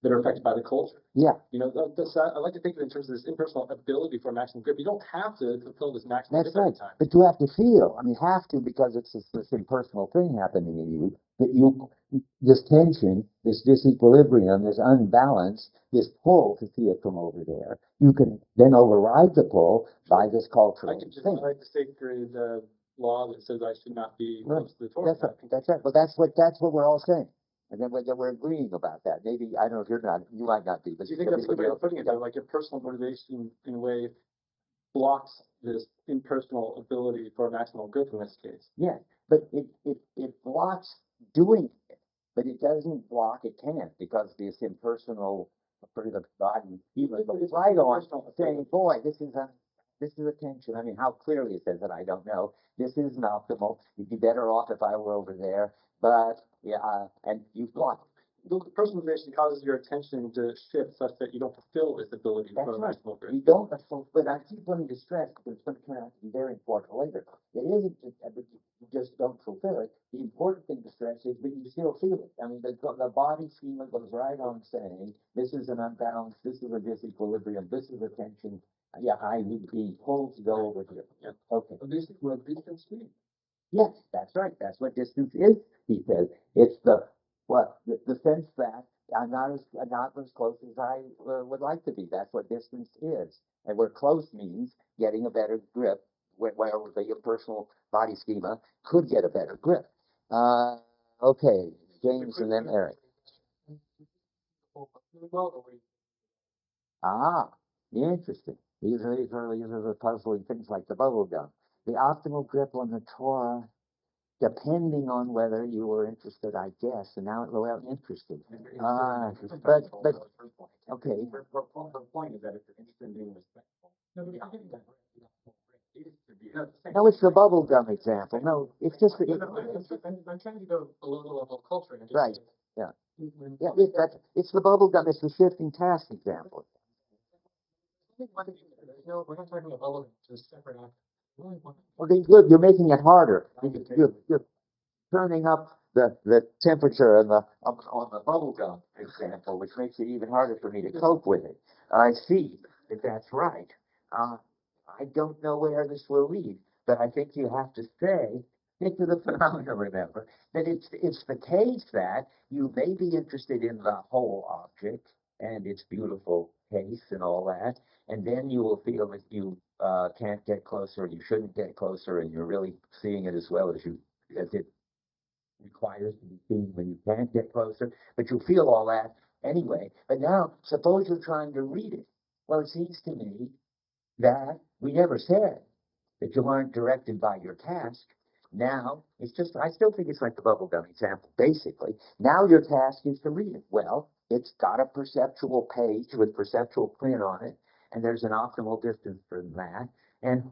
that are affected by the culture. Yeah. I like to think of it in terms of this impersonal ability for maximal grip. You don't have to fulfill this maximal That's grip every right. time. But you have to feel. I mean, have to because it's this impersonal thing happening in you. That this tension, this disequilibrium, this unbalance, this pull to see it from over there. You can then override the pull by this cultural I can just thing. like the sacred law that says I should not be close to the Torah. That's right. That's right. Well, that's what we're all saying. And then we're agreeing about that. Maybe, I don't know if you're not, you might not be, but Do you think that's a good way of putting it, though? Like your personal motivation, in a way, blocks this impersonal ability for maximal grip in this case. Yeah, but it blocks doing it, but it doesn't block, it can't, because this impersonal, for the body, even goes right on saying, boy, this is a tension. I mean, how clearly it says that, I don't know. This isn't optimal. You'd be better off if I were over there. But, yeah, and you block it. The personal motivation causes your attention to shift such that you don't fulfill this ability for maximal grip. You don't, but I keep wanting to stress, because it's going to turn out to be very important later. It isn't just, you just don't fulfill it. The important thing to stress is, but you still feel it. I mean, the body schema goes right on saying, this is an unbalance, this is a disequilibrium, this is a tension. Yeah, I would be pulled to go over here. Yeah. Okay. But this is where distance means. Yes, that's right. That's what distance is, he says. It's the sense that I'm not as close as I would like to be. That's what distance is. And where close means getting a better grip, where the impersonal body schema could get a better grip. Okay, James and then Eric. Ah, interesting. These are the puzzling things like the bubble gum. The optimal grip on the Torah, depending on whether you were interested, I guess. And now, well, interested. But okay. The point is that if you're interested in being respectful. No, it's the bubble gum example. No, it's just I'm trying to go below the level of culture. Right. Yeah. Yeah. It's the bubble gum. It's the shifting task example. No, we're not talking about bubble gum. It's a separate act. Okay, good. You're making it harder. You're turning up the temperature on the bubble gum example, which makes it even harder for me to cope with it. I see if that's right. I don't know where this will lead, but I think you have to stick to the phenomena, remember, that it's the case that you may be interested in the whole object and its beautiful case and all that, and then you will feel that you can't get closer, you shouldn't get closer, and you're really seeing it as well as it requires to be seen when you can't get closer, but you feel all that anyway. But now, suppose you're trying to read it. Well, it seems to me that we never said that you aren't directed by your task. Now, it's just, I still think it's like the bubblegum example, basically. Now your task is to read it. Well, it's got a perceptual page with perceptual print on it, and there's an optimal distance from that. And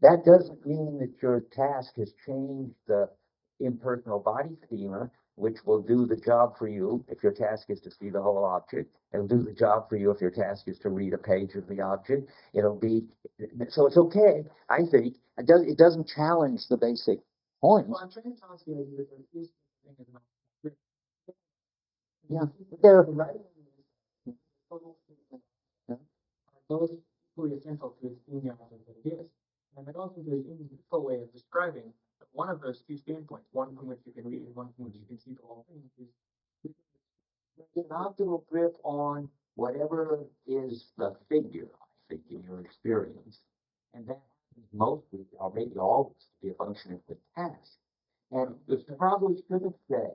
that doesn't mean that your task has changed the impersonal body schema, which will do the job for you if your task is to see the whole object. It'll do the job for you if your task is to read a page of the object. It'll be, so it's okay, I think. It doesn't challenge the basic points. Well, I'm trying to tell you that there is thing about Yeah, there. Those equally essential to its being as it is. And I don't think there's any useful way of describing one of those two standpoints, one from which you can read and one from which you can see the whole thing, is An optimal grip on whatever is the figure, I think, in your experience. function of the task. And you probably shouldn't say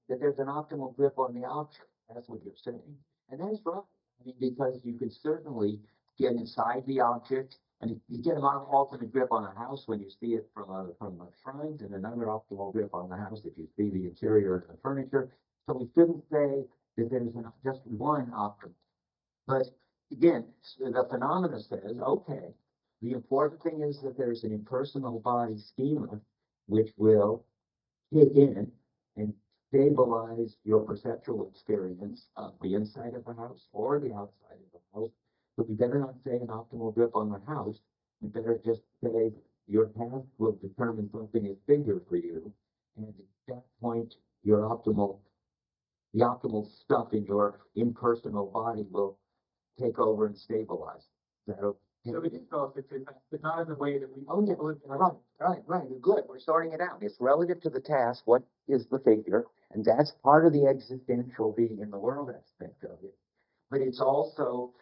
that there's an optimal grip on the object. That's what you're saying. And that's right. I mean, because you can certainly get inside the object, and you get an ultimate grip on a house when you see it from the front, and another optimal grip on the house if you see the interior of the furniture. So we shouldn't say that there's just one optimal. But again, the phenomena says, okay, the important thing is that there's an impersonal body schema which will kick in and stabilize your perceptual experience of the inside of the house or the outside of the house. But we better not say an optimal grip on the house. We better just say your path will determine something is bigger for you. And at that point, the optimal stuff in your impersonal body will take over and stabilize. Is that okay? So it is relative to that, but not in the way that we. Oh, yeah, right. Good. We're sorting it out. It's relative to the task. What is the figure? And that's part of the existential being in the world aspect of it. But it's also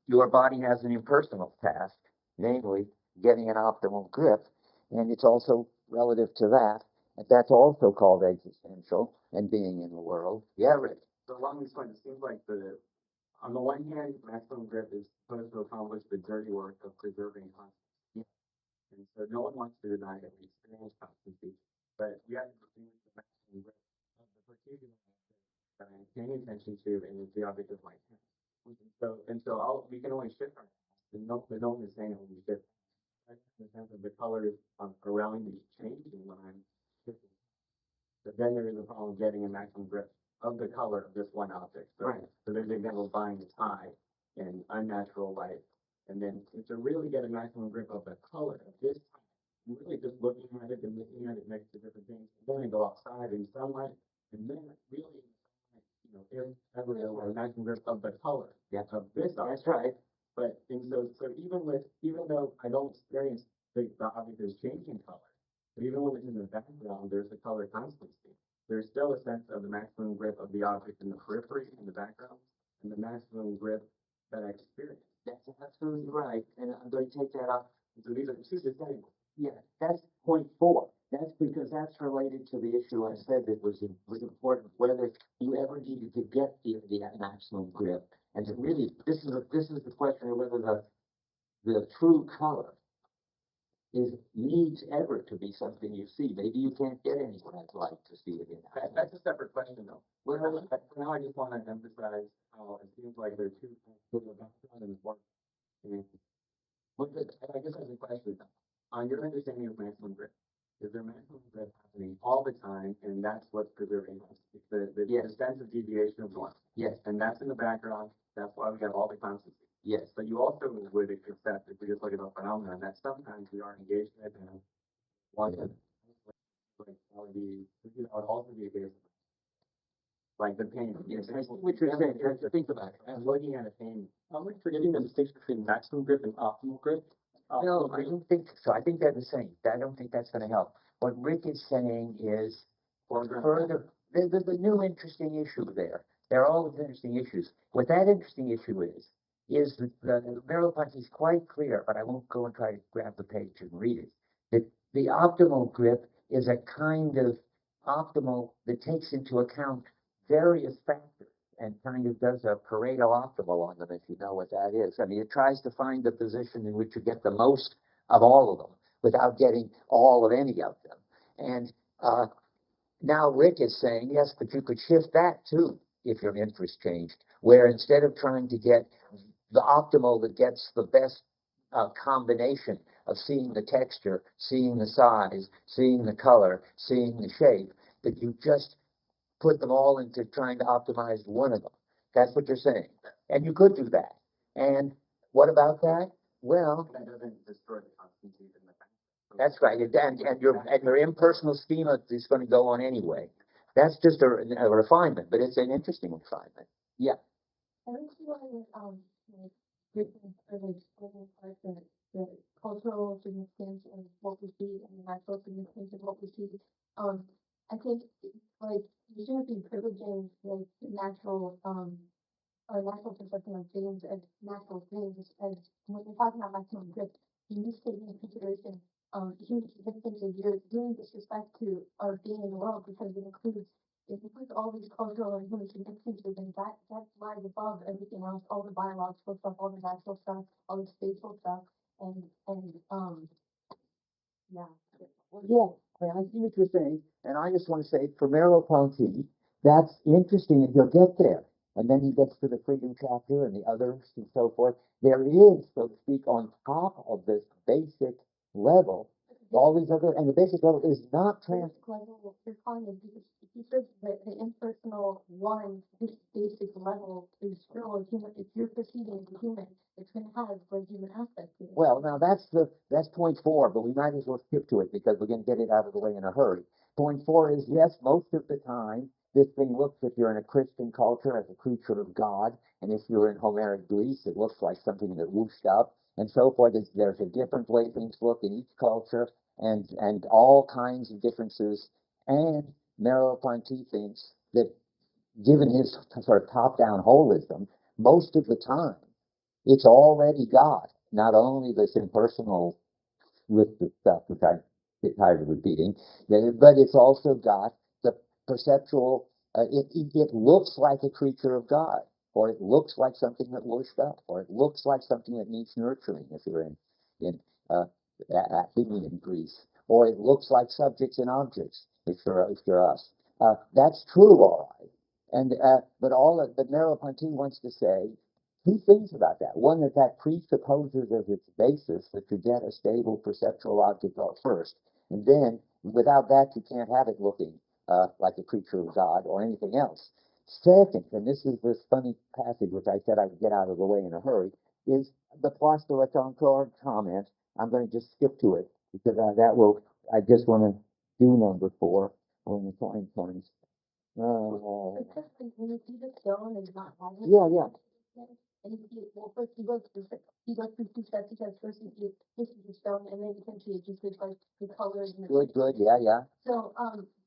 your body has an impersonal task, namely getting an optimal grip. And it's also relative to that. And that's also called existential and being in the world. Yeah, Rick. So along these lines, it seems like on the one hand, maximum grip is supposed to accomplish the dirty work of preserving constancy. Yeah. And so no one wants to deny that we experience constancy, but we have to distinguish the maximum grip of the particular object that I'm paying attention to, and it's the object of my hand. We can only shift our hands, and no one is saying that we shift. In the sense of the colors around me changing when I'm shifting. But then there is a problem getting a maximum grip of the color of this one object. So, Right. So there's an example of buying a tie in unnatural light. And then to really get a maximum grip of the color of this tie, you're really just looking at it and looking at it next to different things. And then I go outside in sunlight, and then really, if ever there were a maximum grip of the color of this object. That's right. But so even though I don't experience the object is changing color, but even when it's in the background, there's a color constancy. There's still a sense of the maximum grip of the object in the periphery, in the background, and the maximum grip that I experience. That's absolutely right. And I'm going to take that up. So these are two distinct. Yeah, that's point 4. That's because that's related to the issue I said that was important, whether you ever needed to get the maximum grip. And to really, this is the question of whether the true color needs ever to be something you see. Maybe you can't get any red light to see it in. That's a separate question, though. Well, now I just want to emphasize how it seems like there are two things, the background and the form. And I guess that's a question. On your understanding of maximum grip, is there maximum grip happening all the time, and that's what's preserving us? It's the sense of deviation of norm. Yes. And that's in the background. That's why we have all the constancy. Yes. But you also would accept, if we just look at the phenomenon, that sometimes we are engaged in it and want to, that would also be a case. Like the pain. Yes, I see what you're saying. You have to think about it. I'm looking at a pain. I'm forgetting the distinction between maximum grip and optimal grip. No, I don't think so. I think they're the same. I don't think that's going to help. What Rick is saying is, there's a new interesting issue there. There are always interesting issues. What that interesting issue is that the Merleau-Ponty is quite clear, but I won't go and try to grab the page and read it, that the optimal grip is a kind of optimal that takes into account various factors and kind of does a Pareto optimal on them, if you know what that is. I mean, it tries to find the position in which you get the most of all of them without getting all of any of them. And now Rick is saying, yes, but you could shift that too if your interest changed, where instead of trying to get the optimal that gets the best combination of seeing the texture, seeing the size, seeing the color, seeing the shape, that you just put them all into trying to optimize one of them. That's what you're saying. And you could do that. And what about that? Well, that doesn't destroy the constancy in the background. That's right. And your impersonal schema is going to go on anyway. That's just a refinement, but it's an interesting refinement. Yeah. I don't see why like written privilege doesn't like the cultural significance of what we see and the natural significance of what we see. I think like you shouldn't be privileging like natural or natural perception of things as natural things as when you're talking about maximum grip, you need to take into consideration human significance, you're doing disrespect to our being in the world because it includes all these cultural and human significances, and that lies above everything else, all the biological stuff, all the natural stuff, all the spatial stuff, and yeah. Yeah, I see what you're saying, and I just want to say for Merleau-Ponty, that's interesting, and he'll get there. And then he gets to the freedom chapter and the others and so forth. There is, so to speak, on top of this basic level, all these other, and the basic level is not trans. Level, you're calling it, he says that the impersonal one, this basic level is still a human. If you're perceiving as a human, it's going to have a human aspect to it. Well, now that's point four, but we might as well skip to it because we're going to get it out of the way in a hurry. Point four is yes, most of the time this thing looks, if you're in a Christian culture, as a creature of God, and if you're in Homeric Greece, it looks like something that whooshed up, and so forth. There's a different way things look in each culture, and all kinds of differences. And Merleau-Ponty thinks that, given his sort of top-down holism, most of the time it's already God, not only this impersonal list of stuff, which I get tired of repeating, but it's also got the perceptual, it looks like a creature of God, or it looks like something that washed up, or it looks like something that needs nurturing if you're in Athenian Greece, or it looks like subjects and objects if you're us. That's true, all right. And but Merleau-Ponty wants to say two things about that. One, that presupposes as its basis that you get a stable perceptual object first, and then without that you can't have it looking like a creature of God or anything else. Second, and this is this funny passage which I said I would get out of the way in a hurry, is the place de la Concorde comment. I'm going to just skip to it because I just want to do number four when the time comes. Because when you see the stone is not having Yeah. and well, first he goes through two steps. He says first this is the stone, and then essentially it just looks like the colors and the Good, yeah. So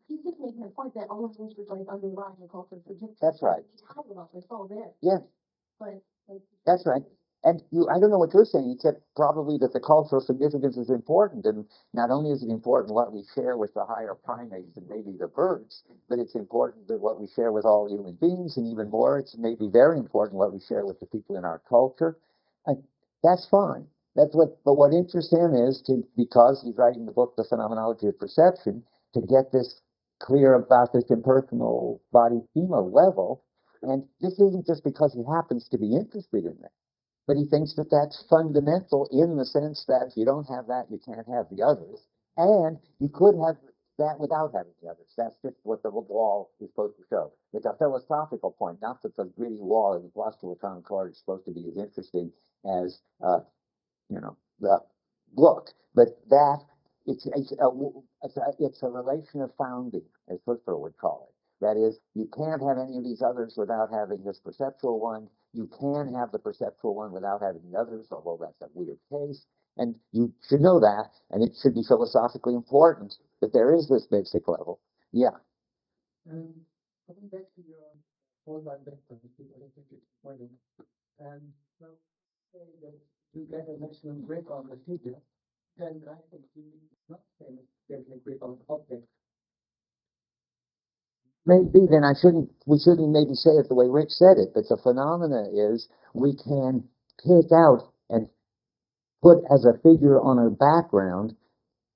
he's just making a point that all of this was like underlying the culture of Egyptian. That's right. It's all there. Yes. But like, That's right. And I don't know what you're saying, except probably that the cultural significance is important. And not only is it important what we share with the higher primates and maybe the birds, but it's important that what we share with all human beings, and even more, it's maybe very important what we share with the people in our culture. And that's fine. But what interests him is because he's writing the book, The Phenomenology of Perception, to get this clear about this impersonal body-schema level. And this isn't just because he happens to be interested in that, but he thinks that that's fundamental in the sense that if you don't have that, you can't have the others. And you could have that without having the others. That's just what the wall is supposed to show. It's a philosophical point, not that the gritty wall in the Philosophy of Concord is supposed to be as interesting as the book, but that it's a relation of founding, as Husserl would call it. That is, you can't have any of these others without having this perceptual one. You can have the perceptual one without having the others, although that's a weird case. And you should know that, and it should be philosophically important that there is this basic level. Yeah. And coming back to your whole life vector, because I think it's important, and well, say that you get an excellent grip on the figure, then I think you need not say getting a grip on the object. Maybe then we shouldn't maybe say it the way Rich said it, but the phenomena is we can pick out and put as a figure on a background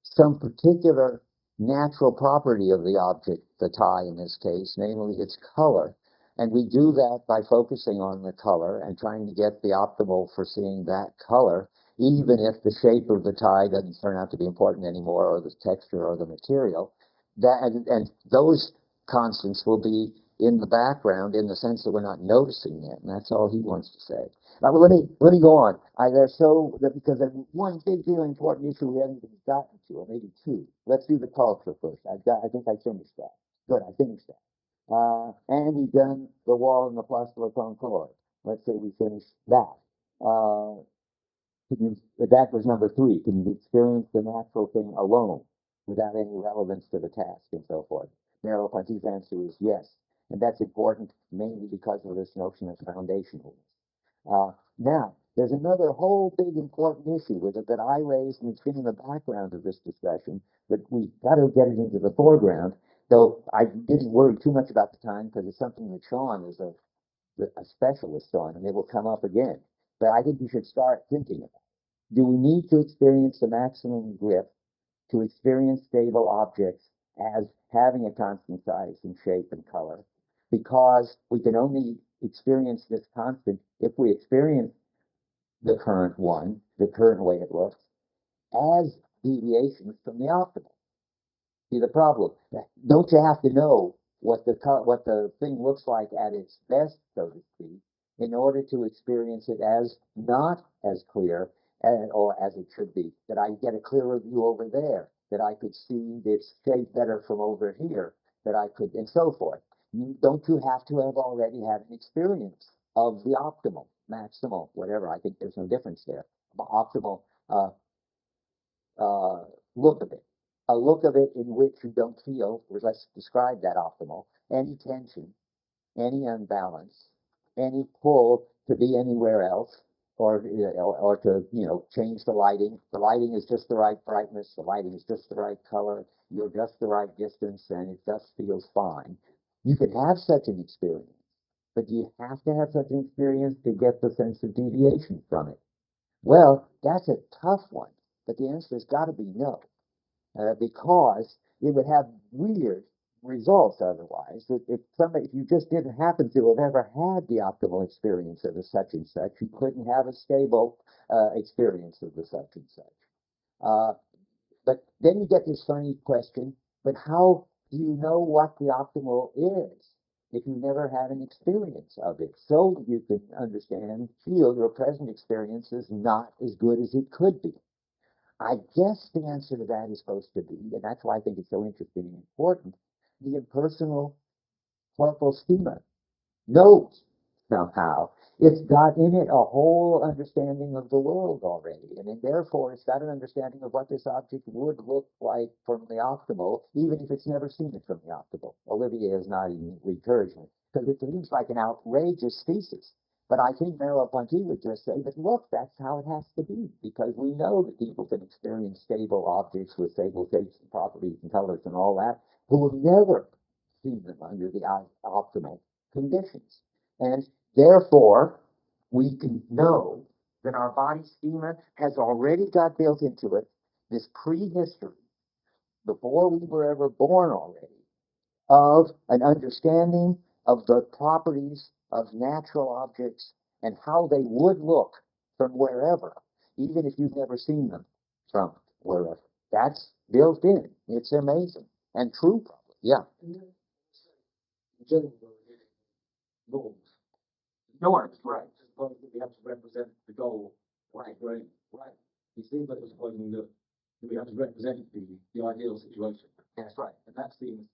some particular natural property of the object, the tie in this case, namely its color. And we do that by focusing on the color and trying to get the optimal for seeing that color, even if the shape of the tie doesn't turn out to be important anymore, or the texture or the material. And those constants will be in the background in the sense that we're not noticing them. And that's all he wants to say. Well, let me go on. Because there's one big, really important issue we haven't even gotten to, or maybe two. Let's do the culture first. I think I finished that. Good, I finished that. And we've done the wall and the Place de la Concorde. Let's say we finish that. That was number three. Can you experience the natural thing alone without any relevance to the task and so forth? Merleau-Ponty's answer is yes. And that's important mainly because of this notion of foundationalness. Now, There's another whole big important issue with it that I raised, and it's been in the background of this discussion, but we got to get it into the foreground, though I didn't worry too much about the time because it's something that Sean is a specialist on, and it will come up again. But I think we should start thinking about it. Do we need to experience the maximum grip to experience stable objects as having a constant size and shape and color? Because we can only experience this constant if we experience the current one, the current way it looks, as deviations from the optimal. See the problem? Don't you have to know what the thing looks like at its best, so to speak, in order to experience it as not as clear or as it should be? That I get a clearer view over there, that I could see its shape better from over here, that I could, and so forth. Don't you have to have already had an experience of the optimal, maximal, whatever? I think there's no difference there. Optimal uh, look of it. A look of it in which you don't feel, or let's describe that optimal, any tension, any unbalance, any pull to be anywhere else, or to change the lighting. The lighting is just the right brightness. The lighting is just the right color. You're just the right distance, and it just feels fine. You can have such an experience, but do you have to have such an experience to get the sense of deviation from it? Well, that's a tough one, but the answer has got to be no, because it would have weird results otherwise. If you just didn't happen to have ever had the optimal experience of the such and such, you couldn't have a stable experience of the such and such. Uh, but then you get this funny question, but how do you know what the optimal is if you never had an experience of it? So you can understand, feel your present experience is not as good as it could be. I guess the answer to that is supposed to be, and that's why I think it's so interesting and important, the impersonal corporal schema knows somehow. It's got in it a whole understanding of the world already, and then therefore it's got an understanding of what this object would look like from the optimal, even if it's never seen it from the optimal. Olivia is not even encouraging it, because it seems like an outrageous thesis. But I think Merleau-Ponty would just say, but look, that's how it has to be, because we know that people can experience stable objects with stable shapes and properties and colors and all that, who have never seen them under the optimal conditions. And therefore, we can know that our body schema has already got built into it this prehistory, before we were ever born already, of an understanding of the properties of natural objects and how they would look from wherever, even if you've never seen them from wherever. That's built in. It's amazing and true, probably. Yeah. In general, norms. Norms, right. Suppose that we have to represent the goal. Right. It seems like we're supposing that we have to represent the ideal situation. That's right. And that seems,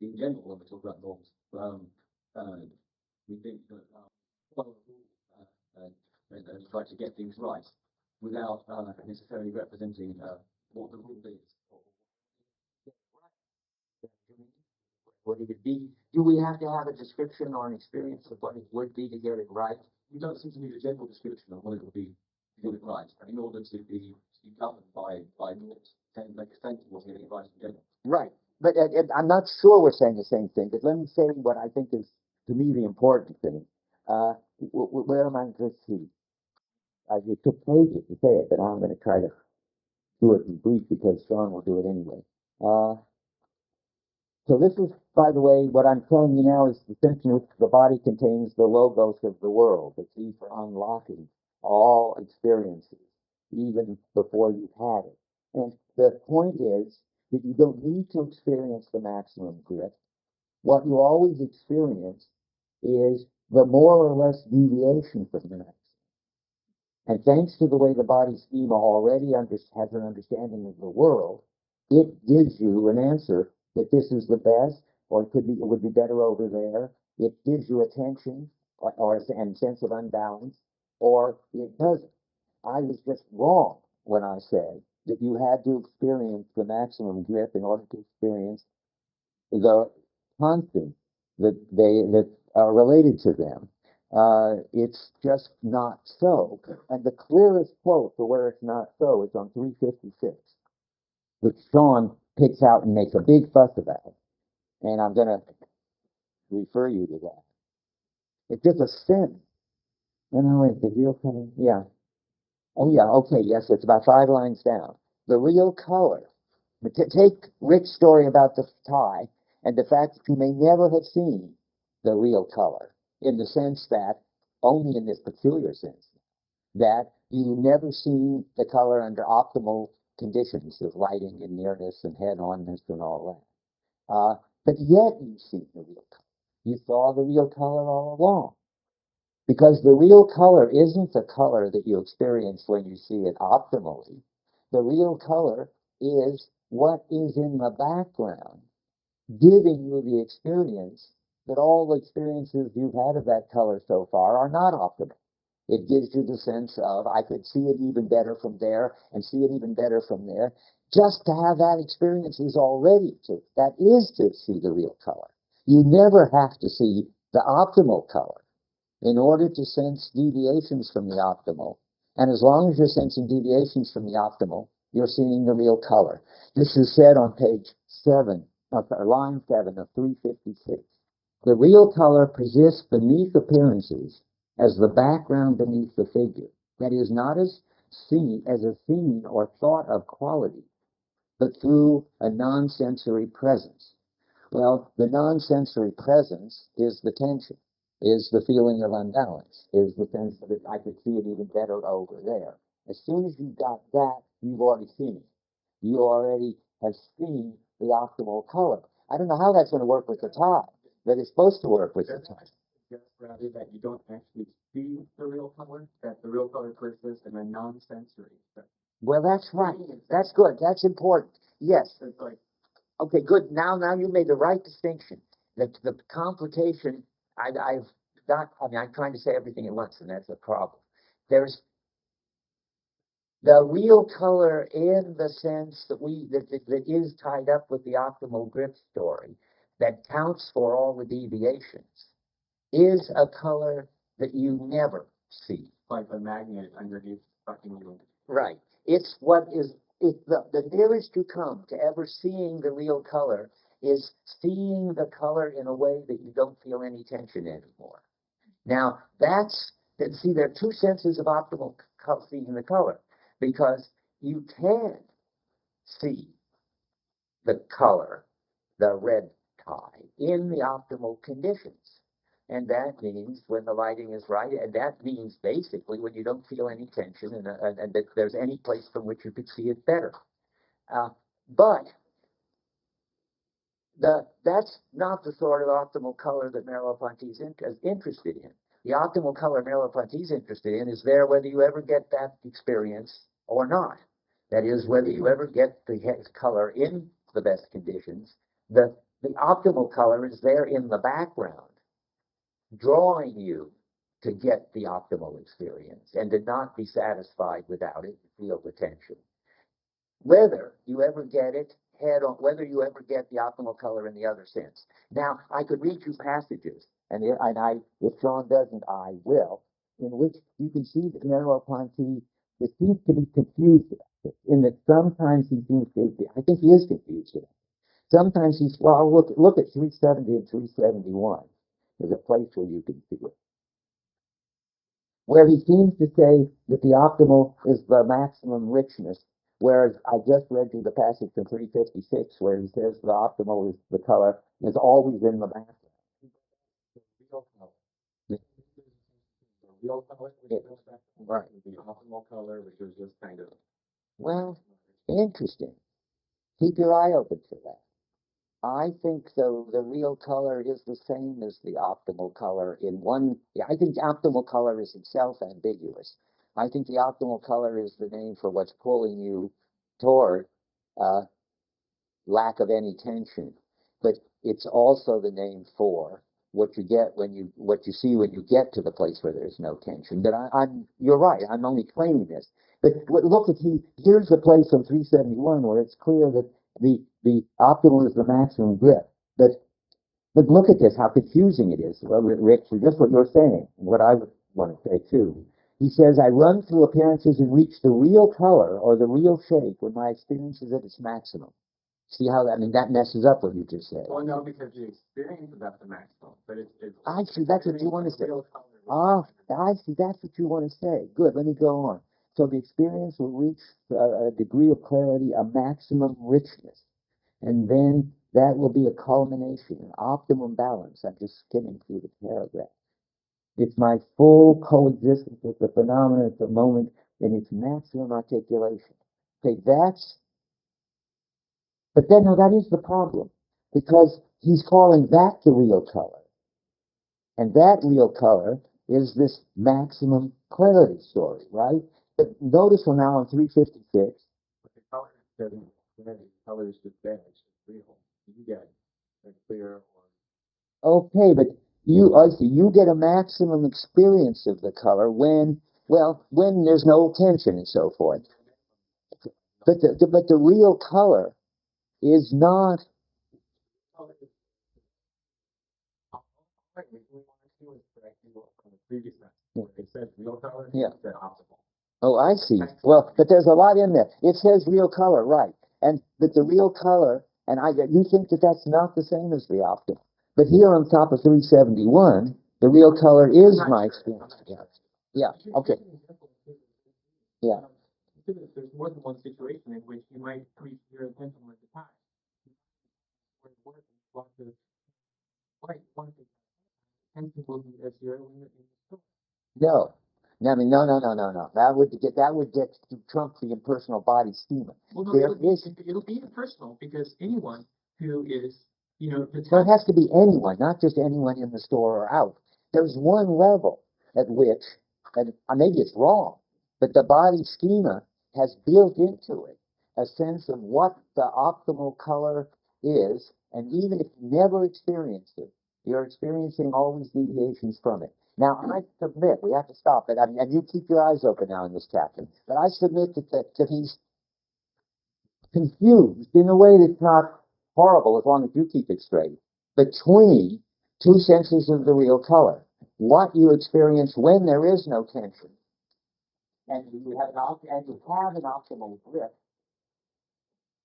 in general, when we talk about norms, we think that follow a rule and try to get things right without necessarily representing what the rule is. What it would be? Do we have to have a description or an experience of what it would be to get it right? We don't seem to need a general description of what it would be to get it right, in order to be governed by norms and make sense of getting it right in general. Right. But I'm not sure we're saying the same thing, but let me say what I think is, to me, the important thing. Where am I? Let's see. It took pages to say it, but I'm going to try to do it in brief because Sean will do it anyway. So this is, by the way, what I'm telling you now is the sense in which the body contains the logos of the world, the key for unlocking all experiences, even before you've had it. And the point is that you don't need to experience the maximum grip. What you always experience is the more or less deviation from the maximum. And thanks to the way the body schema already has an understanding of the world, it gives you an answer that this is the best, or it would be better over there. It gives you attention and sense of unbalance, or it doesn't. I was just wrong when I said that you had to experience the maximum grip in order to experience the constants that are related to them. It's just not so. And the clearest quote for where it's not so is on 356, which Sean picks out and makes a big fuss about. And I'm going to refer you to that. It's just a sentence. No, no, wait, the real color? Yeah. Oh, yeah, okay, yes, it's about 5 lines down. The real color. But take Rick's story about the tie and the fact that you may never have seen the real color, in the sense that, only in this peculiar sense, that you never seen the color under optimal conditions of lighting and nearness and head-onness and all that. But yet you see the real color. You saw the real color all along. Because the real color isn't the color that you experience when you see it optimally. The real color is what is in the background, giving you the experience that all the experiences you've had of that color so far are not optimal. It gives you the sense of, I could see it even better from there and see it even better from there. Just to have that experience is already that is to see the real color. You never have to see the optimal color in order to sense deviations from the optimal. And as long as you're sensing deviations from the optimal, you're seeing the real color. This is said on page 7, line 7 of 356. The real color persists beneath appearances as the background beneath the figure. That is, not as a seen or thought of quality, but through a non-sensory presence. Well, the non-sensory presence is the tension, is the feeling of unbalance, is the sense that I could see it even better over there. As soon as you got that, you've already seen it. You already have seen the optimal color. I don't know how that's going to work with the tie, but it's supposed to work with the tie. Just rather that you don't actually see the real color, that the real color persists in a non-sensory. Well, that's right. That's good. That's important. Yes. It's like, okay, good. Now you made the right distinction. The complication, I've got, I'm trying to say everything at once, and that's a problem. There's the real color in the sense that is tied up with the optimal grip story, that counts for all the deviations, is a color that you never see. like a magnet underneath fucking you. Right. It's what is the nearest you come to ever seeing the real color is seeing the color in a way that you don't feel any tension anymore. Now, see, there are two senses of optimal seeing the color, because you can see the color, the red tie, in the optimal conditions. And that means when the lighting is right, and that means basically when you don't feel any tension and that there's any place from which you could see it better. But that's not the sort of optimal color that Merleau-Ponty is interested in. The optimal color Merleau-Ponty is interested in is there whether you ever get that experience or not. That is, whether you ever get the color in the best conditions. The optimal color is there in the background, drawing you to get the optimal experience and to not be satisfied without it, feel the tension. Whether you ever get it head on, whether you ever get the optimal color in the other sense. Now, I could read you passages, and if Sean doesn't, I will, in which you can see that Merleau-Ponty seems to be confused about this, in that sometimes he seems to, I think he is confused about it. Sometimes look at 370 and 371. There's a place where you can see it, where he seems to say that the optimal is the maximum richness, whereas I just read you the passage from 356 where he says the optimal is the color is always in the background. The real color. The real color, which goes back to Right. the optimal color, which is just kind of. Well, interesting. Keep your eye open for that. I think the real color is the same as the optimal color in one. I think the optimal color is itself ambiguous. I think the optimal color is the name for what's pulling you toward lack of any tension, but it's also the name for what you see when you get to the place where there's no tension. But you're right. I'm only claiming this. But look, here's the place on 371 where it's clear that the optimal is the maximum grip. But But look at this, how confusing it is. Well, Rich, just what you're saying, and what I would want to say too. He says, I run through appearances and reach the real color or the real shape when my experience is at its maximum. See how that, I mean, that messes up what you just said. Well, no, because the experience is at the maximum, but it's I see, that's what you want to say. real color. Ah, I see, that's what you want to say. Good, let me go on. So the experience will reach a degree of clarity, a maximum richness. And then that will be a culmination, an optimum balance. I'm just skimming through the paragraph. It's my full coexistence with the phenomena at the moment in its maximum articulation. Okay, but then no, that is the problem. Because he's calling that the real color. And that real color is this maximum clarity story, right? But notice we're now on 356. But the color doesn't vary. Color is just there. It's just real. You get a clear or Okay, but I see, you get a maximum experience of the color when, well, when there's no tension and so forth. But the real color is not, color. Right, we want to do is correct you from the previous message. Where it says real color, Yeah. it said optimal. oh, I see. Well, but there's a lot in there. It says real color, right? But the real color, and you think that that's not the same as the optimal. But here on top of 371, the real color is my experience. Yeah. Okay. Yeah. There's more than one situation in which you might treat your attention at the time. Where the word is lots of white, one thing, attention will be as you're in the store. No. I mean, no. That would get to trump the impersonal body schema. Well, no, There is, it'll be impersonal because anyone who is, you know, the well, it has to be anyone, not just anyone in the store or out. There's one level at which, and maybe it's wrong, but the body schema has built into it a sense of what the optimal color is, and even if you never experienced it, you're experiencing all these deviations from it. Now, I submit, we have to stop it, and you keep your eyes open now in this chapter, but I submit that he's confused in a way that's not horrible as long as you keep it straight, between two senses of the real color. What you experience when there is no tension, and you have an optimal grip,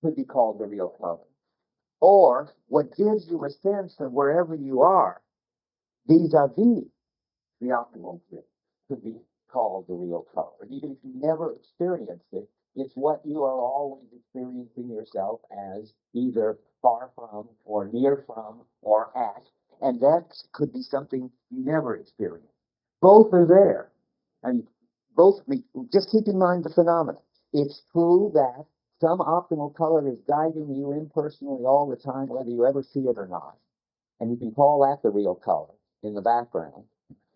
could be called the real color. Or what gives you a sense of wherever you are, vis-a-vis the optimal grip, could be called the real color. And even if you never experienced it, it's what you are always experiencing yourself as either far from or near from or at. And that could be something you never experienced. Both are there. And just keep in mind the phenomena. It's true that some optimal color is guiding you impersonally all the time, whether you ever see it or not. And you can call that the real color in the background.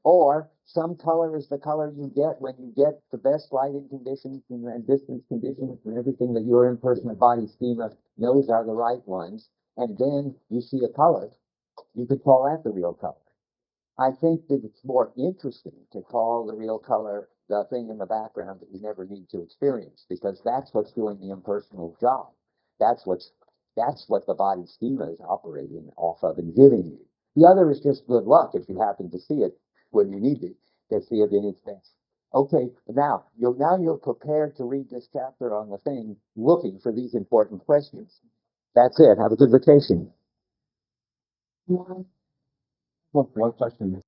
Or some color is the color you get when you get the best lighting conditions and distance conditions and everything that your impersonal body schema knows are the right ones. And then you see a color. You could call that the real color. I think that it's more interesting to call the real color the thing in the background that you never need to experience, because that's what's doing the impersonal job. That's what the body schema is operating off of and giving you. The other is just good luck if you happen to see it when you need to see it in its best. Okay, now you're prepared to read this chapter on the thing, looking for these important questions. That's it. Have a good vacation. One question.